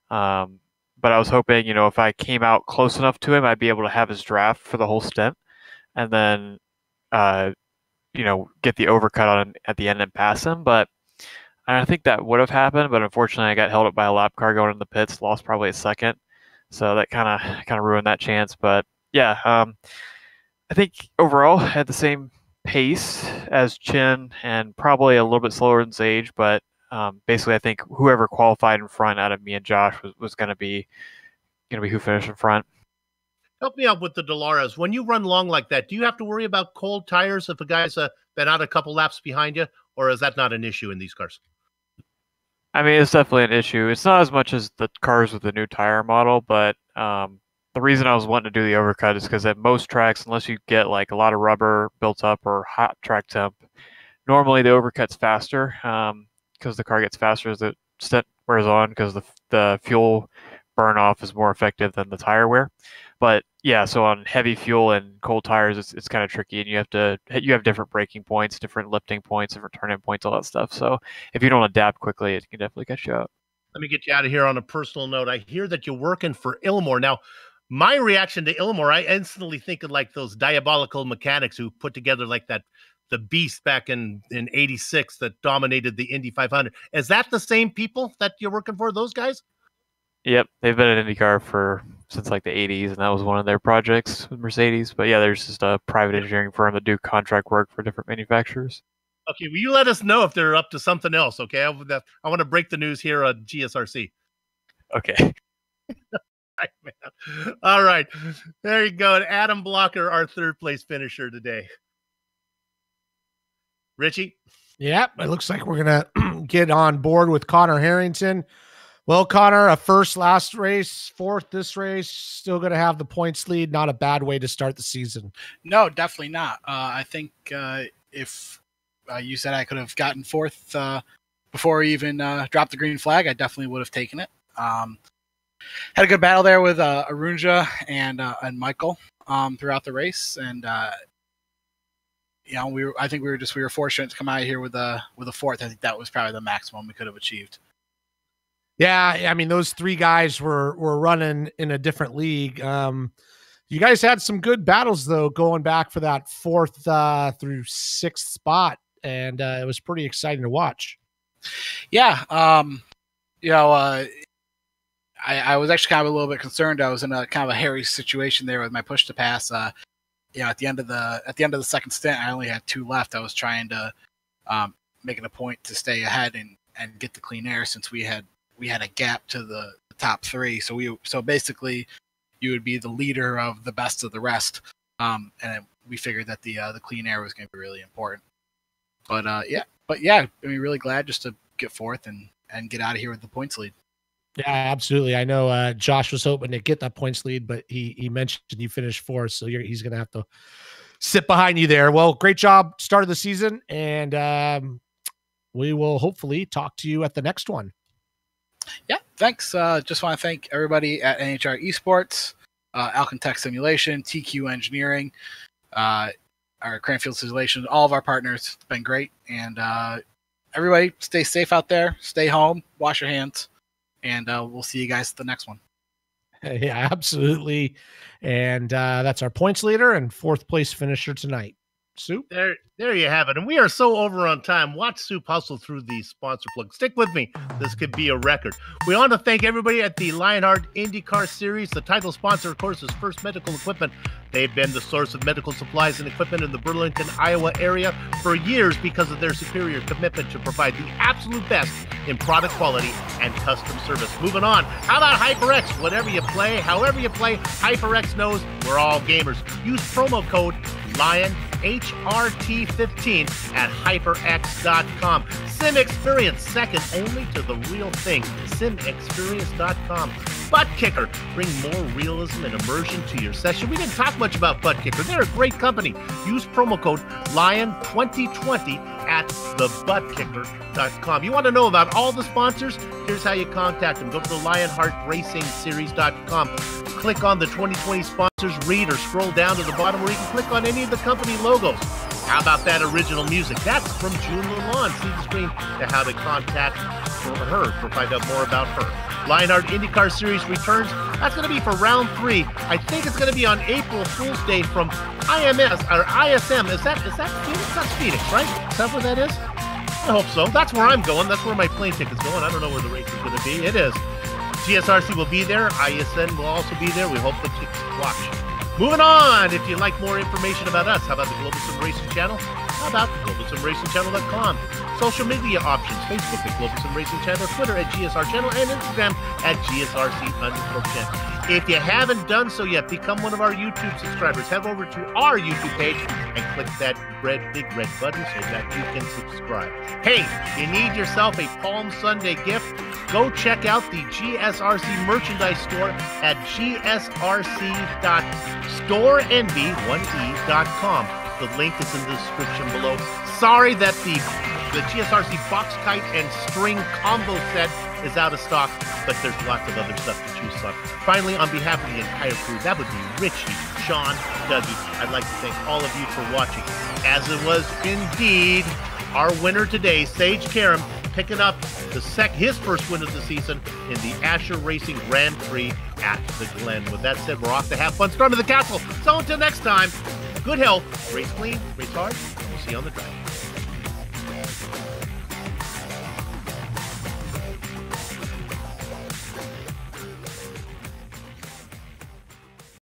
But I was hoping, if I came out close enough to him, I'd be able to have his draft for the whole stint. And then, get the overcut on him at the end and pass him. But I think that would have happened. But unfortunately, I got held up by a lap car going in the pits, lost probably a second. So that kind of ruined that chance. But yeah, I think overall I had the same pace as Chin and probably a little bit slower than Sage. But basically, I think whoever qualified in front out of me and Josh was going to be who finished in front. Help me out with the Dolaras. When you run long like that, do you have to worry about cold tires if a guy's been out a couple laps behind you, or is that not an issue in these cars? I mean, it's definitely an issue. It's not as much as the cars with the new tire model, but the reason I was wanting to do the overcut is because at most tracks, unless you get like a lot of rubber built up or hot track temp, normally the overcut's faster because the car gets faster as the stint wears on because the fuel burn off is more effective than the tire wear. But yeah, so on heavy fuel and cold tires, it's kind of tricky, and you have different braking points, different lifting points, different turn-in points, all that stuff. So if you don't adapt quickly, it can definitely catch you up. Let me get you out of here on a personal note. I hear that you're working for Ilmor. Now, my reaction to Ilmor, I instantly think of like those diabolical mechanics who put together like the beast back in 86 that dominated the Indy 500. Is that the same people that you're working for, those guys? Yep, they've been in IndyCar since like the 80s, and that was one of their projects with Mercedes. But yeah, there's just a private engineering firm that do contract work for different manufacturers. Okay, will you let us know if they're up to something else, okay? I want to break the news here on GSRC. Okay. All right, there you go. And Adam Blocker, our third place finisher today. Richie? Yep, it looks like we're going to get on board with Connor Harrington. Well, Connor, a first last race, fourth this race, still going to have the points lead. Not a bad way to start the season. No, definitely not. I think if you said I could have gotten fourth before I even dropped the green flag, I definitely would have taken it. Had a good battle there with Arunja and Michael throughout the race, and I think we were fortunate to come out of here with a fourth. I think that was probably the maximum we could have achieved. Yeah, I mean, those three guys were running in a different league. You guys had some good battles, though, going back for that fourth through sixth spot, and it was pretty exciting to watch. Yeah, I was actually kind of a little bit concerned. I was in a kind of a hairy situation there with my push to pass. At the end of the second stint, I only had two left. I was trying to make it a point to stay ahead and get the clean air since we had a gap to the top three. So basically you would be the leader of the best of the rest. And we figured that the clean air was going to be really important. But I mean, really glad just to get fourth and get out of here with the points lead. Yeah, absolutely. I know Josh was hoping to get that points lead, but he mentioned you finished fourth, so he's going to have to sit behind you there. Well, great job start of the season, and we will hopefully talk to you at the next one. Yeah, thanks. Just want to thank everybody at NHR Esports, Alcantech Simulation, TQ Engineering, our Cranfield Simulation, all of our partners. It's been great. And everybody stay safe out there, stay home, wash your hands, and we'll see you guys at the next one. Yeah, absolutely. And that's our points leader and fourth place finisher tonight. Soup. There you have it. And we are so over on time. Watch Soup hustle through these sponsor plugs. Stick with me. This could be a record. We want to thank everybody at the Lionheart IndyCar Series. The title sponsor, of course, is First Medical Equipment. They've been the source of medical supplies and equipment in the Burlington, Iowa area for years because of their superior commitment to provide the absolute best in product quality and custom service. Moving on. How about HyperX? Whatever you play, however you play, HyperX knows we're all gamers. Use promo code Lion HRT15 at hyperx.com. Sim Experience, second only to the real thing. SimExperience.com. Butt Kicker, bring more realism and immersion to your session. We didn't talk much about Butt Kicker. They're a great company. Use promo code LION2020 at thebuttkicker.com. You want to know about all the sponsors? Here's how you contact them. Go to the LionheartRacingSeries.com. Click on the 2020 sponsors, read, or scroll down to the bottom where you can click on any of the company logos. How about that original music? That's from June Lalonde. See the screen to how to contact her to find out more about her. Lionheart IndyCar Series returns. That's going to be for round 3. I think it's going to be on April Fool's Day from IMS or ISM. Is that Phoenix? That's Phoenix, right? Is that where that is? I hope so. That's where I'm going. That's where my plane ticket's going. I don't know where the race is going to be. It is. GSRC will be there. ISN will also be there. We hope that you watch. Moving on, if you'd like more information about us, how about the Global SimRacing Channel? How about GlobalSimRacingChannel.com? Social media options, Facebook at Global SimRacing Channel, Twitter at GSR Channel, and Instagram at GSRC_channel. If you haven't done so yet, become one of our YouTube subscribers. Head over to our YouTube page and click that big red button so that you can subscribe. Hey, you need yourself a Palm Sunday gift? Go check out the GSRC merchandise store at gsrc.storeenvy1e.com. The link is in the description below. Sorry that the GSRC box kite and string combo set is out of stock, but there's lots of other stuff to choose from. Finally, on behalf of the entire crew, that would be Richie, Sean, Dougie, I'd like to thank all of you for watching. As it was indeed our winner today, Sage Karam, picking up his first win of the season in the Ascher Racing Grand Prix at the Glen. With that said, we're off to have fun storming the castle. So until next time, good health, race clean, race hard, and we'll see you on the track.